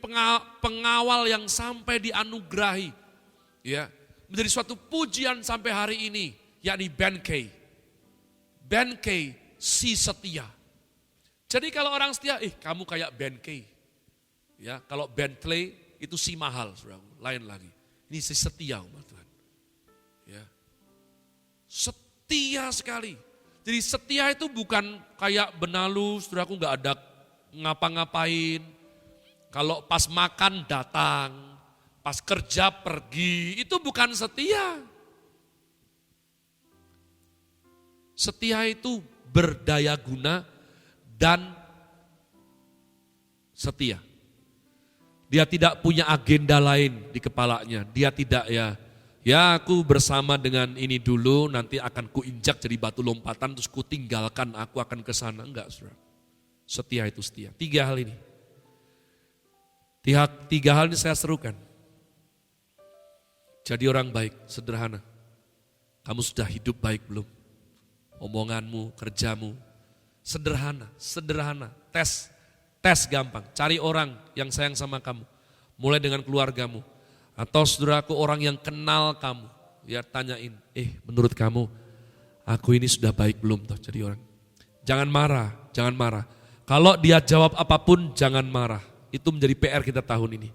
pengawal yang sampai dianugerahi, ya, menjadi suatu pujian sampai hari ini, yakni Benkei. Benkei, si setia. Jadi kalau orang setia, kamu kayak Benkei. Ya, kalau Bentley itu si mahal, saudaraku, lain lagi. Ini si setia umat Tuhan. Ya. Setia sekali. Jadi setia itu bukan kayak benalu, saudaraku nggak ada ngapa-ngapain. Kalau pas makan datang, pas kerja pergi, itu bukan setia. Setia itu berdaya guna dan setia. Dia tidak punya agenda lain di kepalanya. Dia tidak ya aku bersama dengan ini dulu, nanti akan kuinjak jadi batu lompatan, terus ku tinggalkan, aku akan ke sana. Enggak, saudara. Setia itu setia. 3 hal ini. 3 hal ini saya serukan. Jadi orang baik, sederhana. Kamu sudah hidup baik belum? Omonganmu, kerjamu, sederhana. Tes gampang. Cari orang yang sayang sama kamu. Mulai dengan keluargamu. Atau saudaraku orang yang kenal kamu. Ya tanyain, menurut kamu, aku ini sudah baik belum? Toh jadi orang. Jangan marah. Kalau dia jawab apapun, jangan marah. Itu menjadi PR kita tahun ini.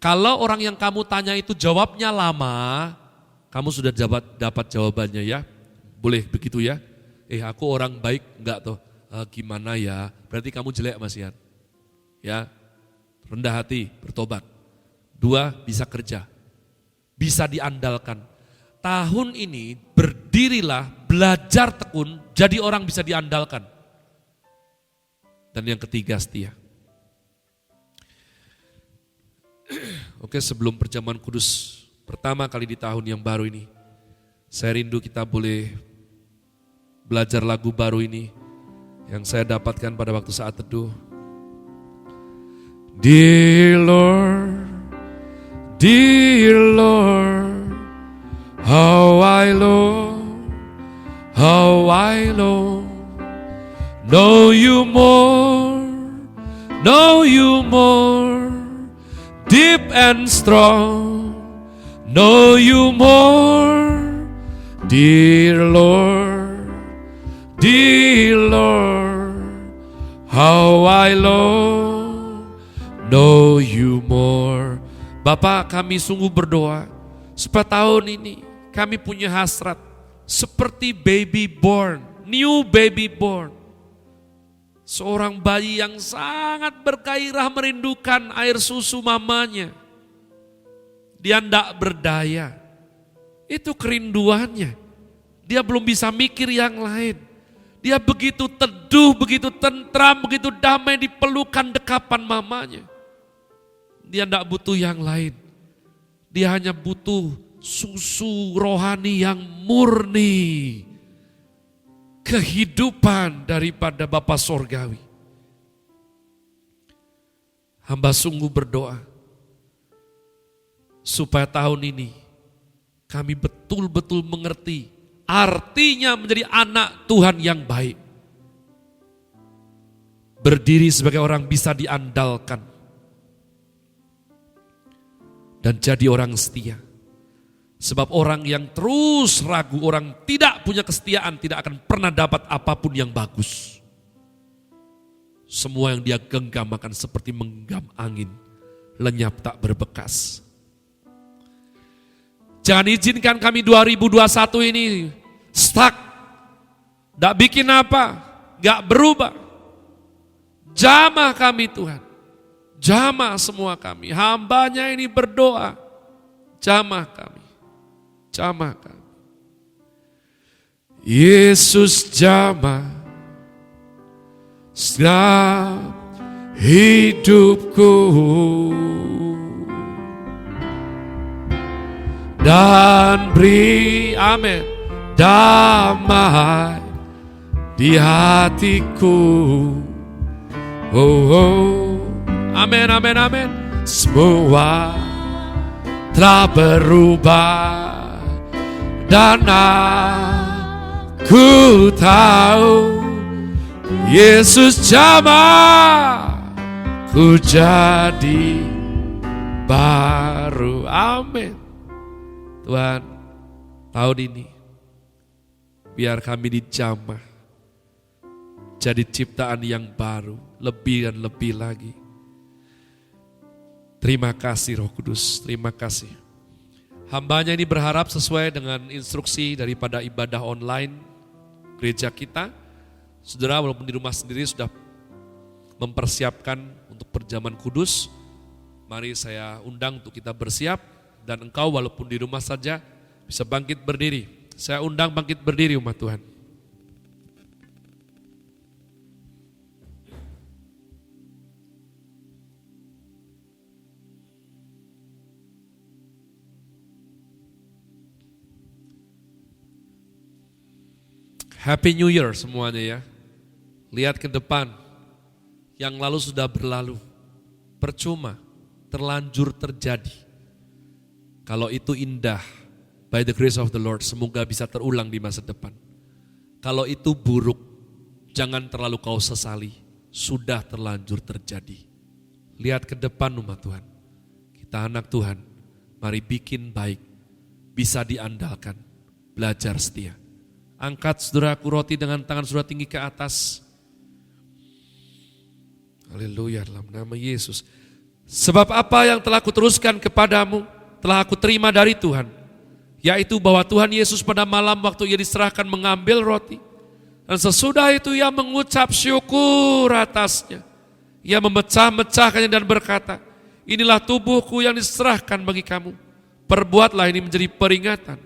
Kalau orang yang kamu tanya itu jawabnya lama, kamu sudah dapat jawabannya ya. Boleh begitu ya? Aku orang baik, enggak toh. gimana ya, berarti kamu jelek Mas Ian. Ya, rendah hati, bertobat. 2, bisa kerja, bisa diandalkan. Tahun ini berdirilah, belajar tekun, jadi orang bisa diandalkan. Dan yang ketiga, setia. Oke, sebelum perjamuan kudus pertama kali di tahun yang baru ini, saya rindu kita boleh belajar lagu baru ini yang saya dapatkan pada waktu saat teduh. Dear Lord, how I long, know you more, deep and strong, know you more, dear Lord, how I long, know you more. Bapak, kami sungguh berdoa supaya tahun ini kami punya hasrat seperti baby born, new baby born. Seorang bayi yang sangat bergairah merindukan air susu mamanya. Dia tidak berdaya. Itu kerinduannya. Dia belum bisa mikir yang lain. Dia begitu teduh, begitu tentram, begitu damai di pelukan dekapan mamanya. Dia tidak butuh yang lain. Dia hanya butuh susu rohani yang murni. Kehidupan daripada Bapa Sorgawi. Hamba sungguh berdoa supaya tahun ini kami betul-betul mengerti artinya menjadi anak Tuhan yang baik. Berdiri sebagai orang bisa diandalkan. Dan jadi orang setia. Sebab orang yang terus ragu, orang tidak punya kesetiaan tidak akan pernah dapat apapun yang bagus. Semua yang dia genggam akan seperti menggenggam angin, lenyap tak berbekas. Jangan izinkan kami 2021 ini stuck, tidak bikin apa, gak berubah. Jamah kami Tuhan, jamah semua kami, hambanya ini berdoa, jamah kami. Jamah kami. Yesus jamah setiap hidupku dan beri amin damai di hatiku. Amin, amin, amin. Semua telah berubah. Dan aku tahu Yesus jamah ku jadi baru. Amin. Tuhan, tahun ini biar kami dijamah jadi ciptaan yang baru, lebih dan lebih lagi. Terima kasih Roh Kudus, terima kasih. Hambanya ini berharap sesuai dengan instruksi daripada ibadah online gereja kita. Saudara walaupun di rumah sendiri sudah mempersiapkan untuk perjamuan kudus, mari saya undang untuk kita bersiap. Dan engkau walaupun di rumah saja bisa bangkit berdiri. Saya undang bangkit berdiri umat Tuhan. Happy New Year semuanya ya. Lihat ke depan. Yang lalu sudah berlalu. Percuma, terlanjur terjadi. Kalau itu indah, by the grace of the Lord, semoga bisa terulang di masa depan. Kalau itu buruk, jangan terlalu kau sesali. Sudah terlanjur terjadi. Lihat ke depan umat Tuhan. Kita anak Tuhan, mari bikin baik. Bisa diandalkan, belajar setia. Angkat saudaraku roti dengan tangan saudara tinggi ke atas. Haleluya dalam nama Yesus. Sebab apa yang telah kuteruskan kepadamu, telah aku terima dari Tuhan. Yaitu bahwa Tuhan Yesus pada malam waktu ia diserahkan mengambil roti. Dan sesudah itu ia mengucap syukur atasnya. Ia memecah-mecahkannya dan berkata, inilah tubuhku yang diserahkan bagi kamu. Perbuatlah ini menjadi peringatan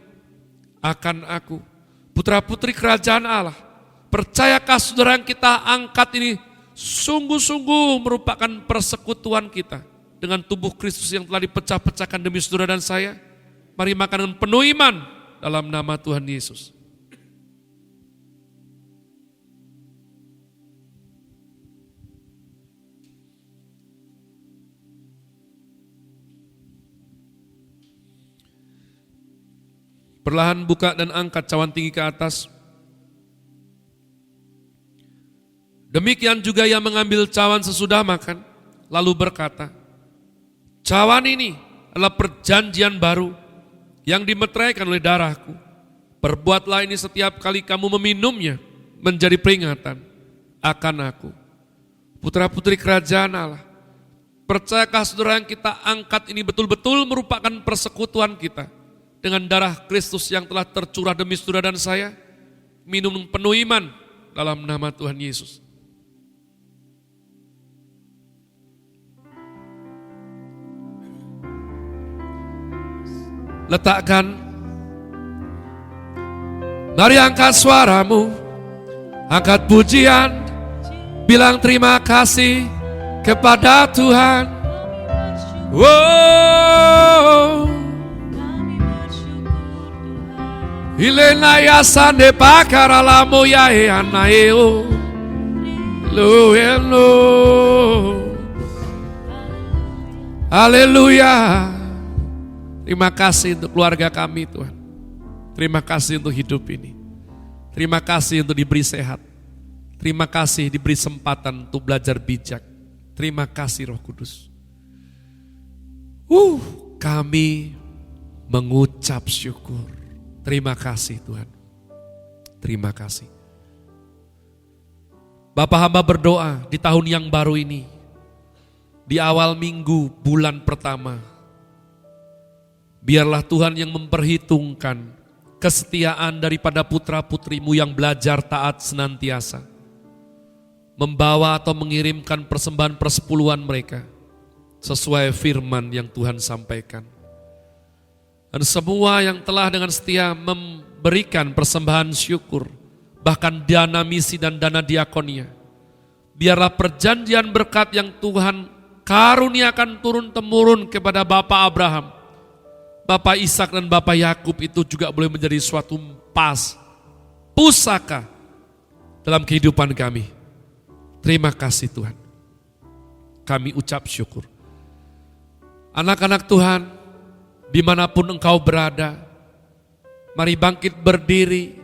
akan aku. Putra-putri kerajaan Allah, percayakah saudara yang kita angkat ini sungguh-sungguh merupakan persekutuan kita dengan tubuh Kristus yang telah dipecah-pecahkan demi saudara dan saya? Mari makan dengan penuh iman dalam nama Tuhan Yesus. Perlahan buka dan angkat cawan tinggi ke atas. Demikian juga ia mengambil cawan sesudah makan, lalu berkata, cawan ini adalah perjanjian baru yang dimeteraikan oleh darahku. Perbuatlah ini setiap kali kamu meminumnya menjadi peringatan akan aku. Putra-putri kerajaan Allah, percayakah saudara yang kita angkat ini betul-betul merupakan persekutuan kita dengan darah Kristus yang telah tercurah demi saudara dan saya? Minum penuh iman dalam nama Tuhan Yesus. Letakkan, mari angkat suaramu, angkat pujian, bilang terima kasih kepada Tuhan. Wow. Ilena ya sande pakara lamo ya anaeo lo elo. Haleluya. Terima kasih untuk keluarga kami Tuhan. Terima kasih untuk hidup ini. Terima kasih untuk diberi sehat. Terima kasih diberi kesempatan untuk belajar bijak. Terima kasih Roh Kudus. Kami mengucap syukur. Terima kasih Tuhan. Terima kasih. Bapak hamba berdoa di tahun yang baru ini. Di awal minggu bulan pertama. Biarlah Tuhan yang memperhitungkan kesetiaan daripada putra-putrimu yang belajar taat senantiasa. Membawa atau mengirimkan persembahan persepuluhan mereka. Sesuai firman yang Tuhan sampaikan. Dan semua yang telah dengan setia memberikan persembahan syukur, bahkan dana misi dan dana diakonia. Biarlah perjanjian berkat yang Tuhan karuniakan turun-temurun kepada Bapak Abraham, Bapak Ishak dan Bapak Yakub itu juga boleh menjadi suatu pusaka dalam kehidupan kami. Terima kasih Tuhan. Kami ucap syukur. Anak-anak Tuhan, dimanapun engkau berada, mari bangkit berdiri,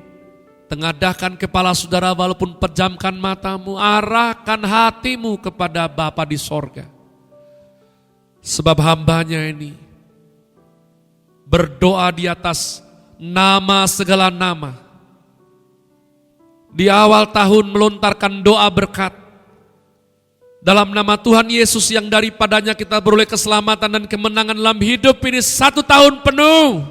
tengadahkan kepala saudara walaupun pejamkan matamu, arahkan hatimu kepada Bapa di sorga. Sebab hambanya ini berdoa di atas nama segala nama. Di awal tahun melontarkan doa berkat. Dalam nama Tuhan Yesus yang daripadanya kita beroleh keselamatan dan kemenangan dalam hidup ini 1 tahun penuh.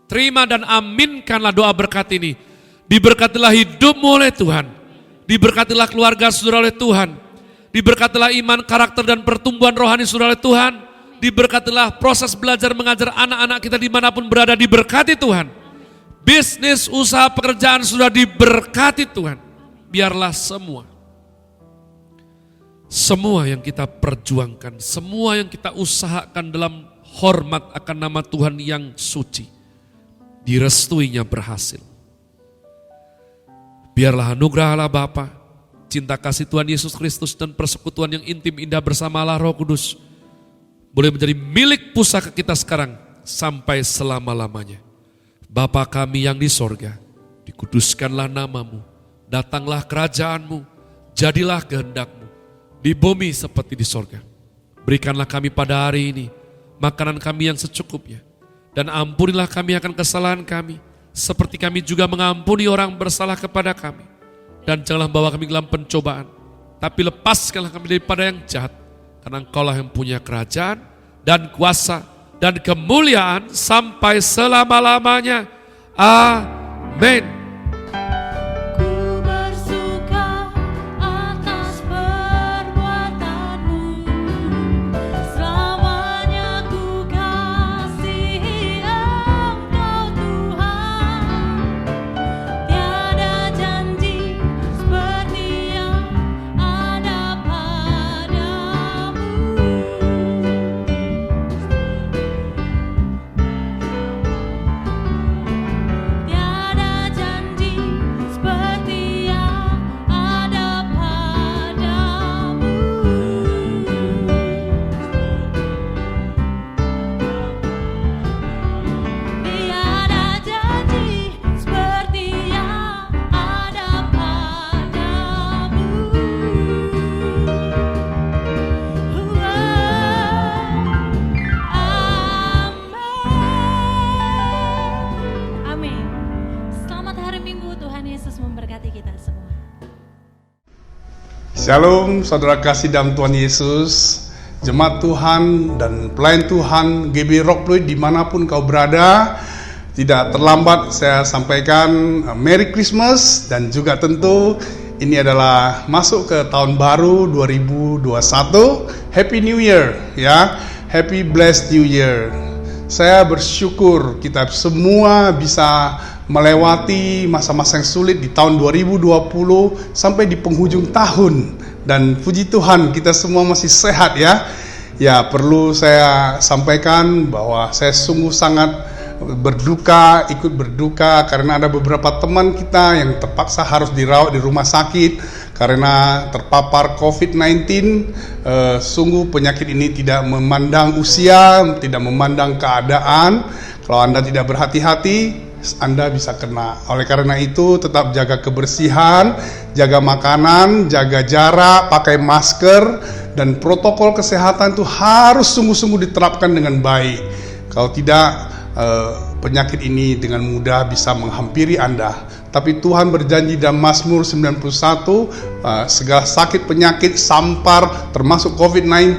Terima dan aminkanlah doa berkat ini. Diberkatilah hidupmu oleh Tuhan. Diberkatilah keluarga saudara oleh Tuhan. Diberkatilah iman, karakter dan pertumbuhan rohani saudara oleh Tuhan. Diberkatilah proses belajar mengajar anak-anak kita dimanapun berada, diberkati Tuhan. Bisnis, usaha, pekerjaan sudah diberkati Tuhan. Biarlah semua yang kita perjuangkan, semua yang kita usahakan dalam hormat akan nama Tuhan yang suci, direstuinya berhasil. Biarlah anugerah Allah Bapa, cinta kasih Tuhan Yesus Kristus dan persekutuan yang intim indah bersama Allah Roh Kudus boleh menjadi milik pusaka kita sekarang sampai selama-lamanya. Bapa kami yang di sorga, dikuduskanlah namamu, datanglah kerajaanmu, jadilah kehendakmu di bumi seperti di sorga. Berikanlah kami pada hari ini makanan kami yang secukupnya, dan ampunilah kami akan kesalahan kami, seperti kami juga mengampuni orang bersalah kepada kami. Dan janganlah bawa kami dalam pencobaan, tapi lepaskanlah kami daripada yang jahat, karena Engkaulah yang punya kerajaan dan kuasa dan kemuliaan sampai selama-lamanya. Amin. Shalom, saudara kasih dalam Tuhan Yesus, jemaat Tuhan dan pelayan Tuhan GB Rock Fluid dimanapun kau berada. Tidak terlambat saya sampaikan Merry Christmas, dan juga tentu ini adalah masuk ke tahun baru 2021. Happy New Year ya, Happy Blessed New Year. Saya bersyukur kita semua bisa melewati masa-masa yang sulit di tahun 2020 sampai di penghujung tahun, dan puji Tuhan kita semua masih sehat ya. Ya, perlu saya sampaikan bahwa saya sungguh sangat ikut berduka karena ada beberapa teman kita yang terpaksa harus dirawat di rumah sakit karena terpapar COVID-19. Sungguh penyakit ini tidak memandang usia, tidak memandang keadaan. Kalau Anda tidak berhati-hati, Anda bisa kena. Oleh karena itu, tetap jaga kebersihan, jaga makanan, jaga jarak, pakai masker, dan protokol kesehatan itu harus sungguh-sungguh diterapkan dengan baik. Kalau tidak, penyakit ini dengan mudah bisa menghampiri Anda. Tapi Tuhan berjanji dalam Mazmur 91, segala sakit penyakit sampar termasuk COVID-19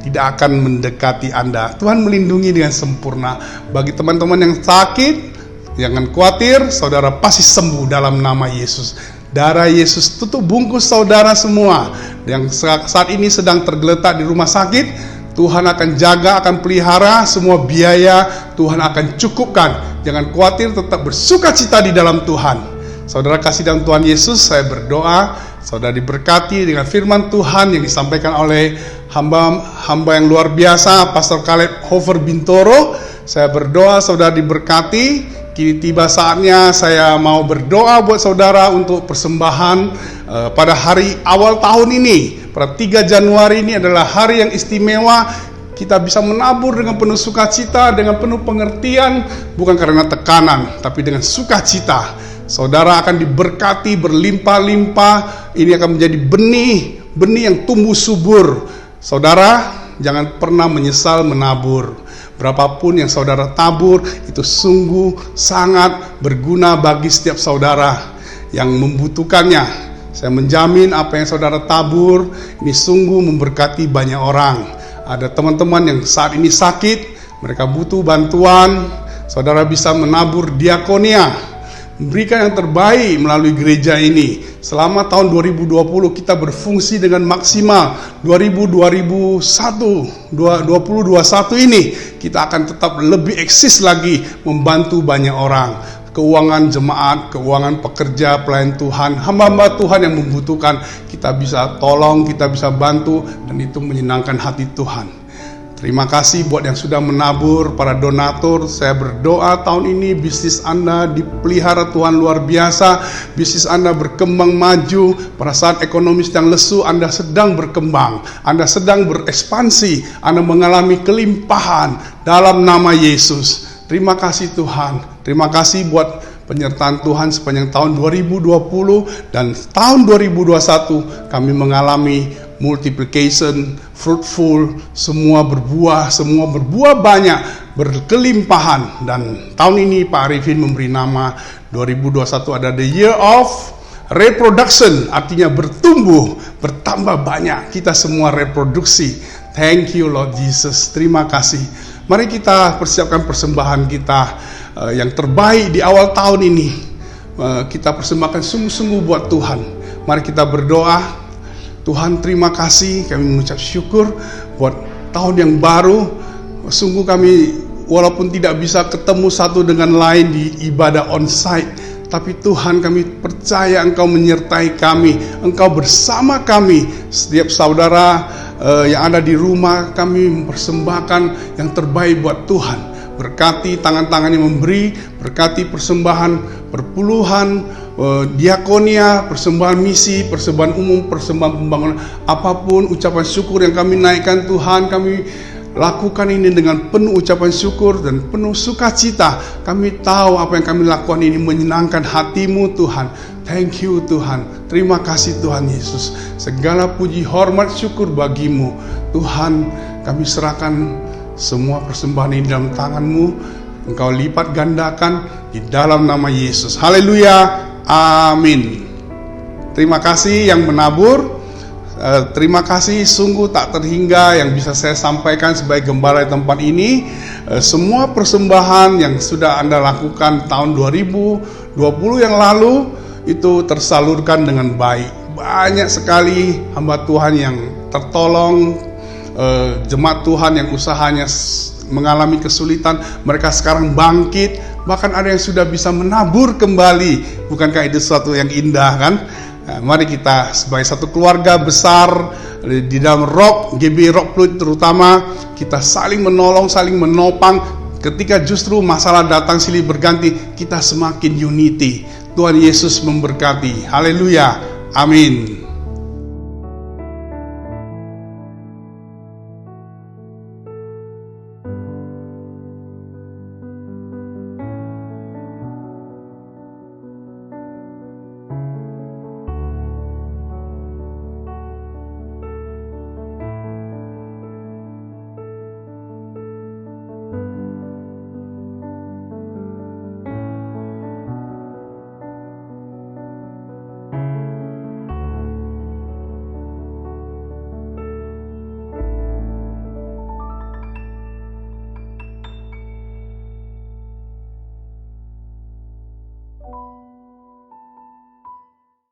tidak akan mendekati Anda. Tuhan melindungi dengan sempurna. Bagi teman-teman yang sakit, jangan khawatir, saudara pasti sembuh dalam nama Yesus. Darah Yesus tutup bungkus saudara semua yang saat ini sedang tergeletak di rumah sakit. Tuhan akan jaga, akan pelihara, semua biaya Tuhan akan cukupkan. Jangan khawatir, tetap bersukacita di dalam Tuhan. Saudara kasih dalam Tuhan Yesus, saya berdoa saudara diberkati dengan firman Tuhan yang disampaikan oleh hamba yang luar biasa, Pastor Caleb Hofer Bintoro. Saya berdoa saudara diberkati. Kini tiba saatnya saya mau berdoa buat saudara untuk persembahan pada hari awal tahun ini. Pada 3 Januari ini adalah hari yang istimewa. Kita bisa menabur dengan penuh sukacita, dengan penuh pengertian, bukan karena tekanan, tapi dengan sukacita. Saudara akan diberkati berlimpah-limpah. Ini akan menjadi benih yang tumbuh subur. Saudara, jangan pernah menyesal menabur. Berapapun yang saudara tabur, itu sungguh sangat berguna bagi setiap saudara yang membutuhkannya. Saya menjamin apa yang saudara tabur ini sungguh memberkati banyak orang. Ada teman-teman yang saat ini sakit, mereka butuh bantuan. Saudara bisa menabur diakonia, memberikan yang terbaik melalui gereja ini. Selama tahun 2020 kita berfungsi dengan maksimal. 2021 ini kita akan tetap lebih eksis lagi membantu banyak orang. Keuangan jemaat, keuangan pekerja, pelayan Tuhan, hamba-hamba Tuhan yang membutuhkan, kita bisa tolong, kita bisa bantu, dan itu menyenangkan hati Tuhan. Terima kasih buat yang sudah menabur, para donatur. Saya berdoa tahun ini bisnis Anda dipelihara Tuhan luar biasa, bisnis Anda berkembang maju. Pada saat ekonomi sedang lesu, Anda sedang berkembang, Anda sedang berekspansi, Anda mengalami kelimpahan dalam nama Yesus. Terima kasih Tuhan. Terima kasih buat penyertaan Tuhan sepanjang tahun 2020 dan tahun 2021 kami mengalami multiplication, fruitful, semua berbuah banyak, berkelimpahan. Dan tahun ini Pak Arifin memberi nama 2021 ada the year of reproduction, artinya bertumbuh, bertambah banyak. Kita semua reproduksi. Thank you Lord Jesus. Terima kasih. Mari kita persiapkan persembahan kita yang terbaik di awal tahun ini. Kita persembahkan sungguh-sungguh buat Tuhan. Mari kita berdoa. Tuhan, terima kasih, kami mengucap syukur buat tahun yang baru. Sungguh kami walaupun tidak bisa ketemu satu dengan lain di ibadah onsite, tapi Tuhan, kami percaya Engkau menyertai kami, Engkau bersama kami. Setiap saudara yang ada di rumah, kami mempersembahkan yang terbaik buat Tuhan. Berkati tangan-tangan yang memberi, berkati persembahan perpuluhan, diakonia, persembahan misi, persembahan umum, persembahan pembangunan, apapun ucapan syukur yang kami naikkan Tuhan, kami lakukan ini dengan penuh ucapan syukur dan penuh sukacita. Kami tahu apa yang kami lakukan ini menyenangkan hati-Mu Tuhan. Thank you Tuhan. Terima kasih Tuhan Yesus. Segala puji hormat syukur bagi-Mu Tuhan. Kami serahkan semua persembahan ini dalam tangan-Mu. Engkau lipat gandakan di dalam nama Yesus. Haleluya. Amin. Terima kasih yang menabur. Terima kasih, sungguh tak terhingga yang bisa saya sampaikan sebagai gembala di tempat ini. Semua persembahan yang sudah Anda lakukan tahun 2020 yang lalu itu tersalurkan dengan baik. Banyak sekali hamba Tuhan yang tertolong, jemaat Tuhan yang usahanya mengalami kesulitan, mereka sekarang bangkit, bahkan ada yang sudah bisa menabur kembali. Bukankah itu sesuatu yang indah, kan? Nah, mari kita sebagai satu keluarga besar di dalam Rock, GB Rock Pluit terutama, kita saling menolong, saling menopang. Ketika justru masalah datang silih berganti, kita semakin unity. Tuhan Yesus memberkati. Haleluya. Amin.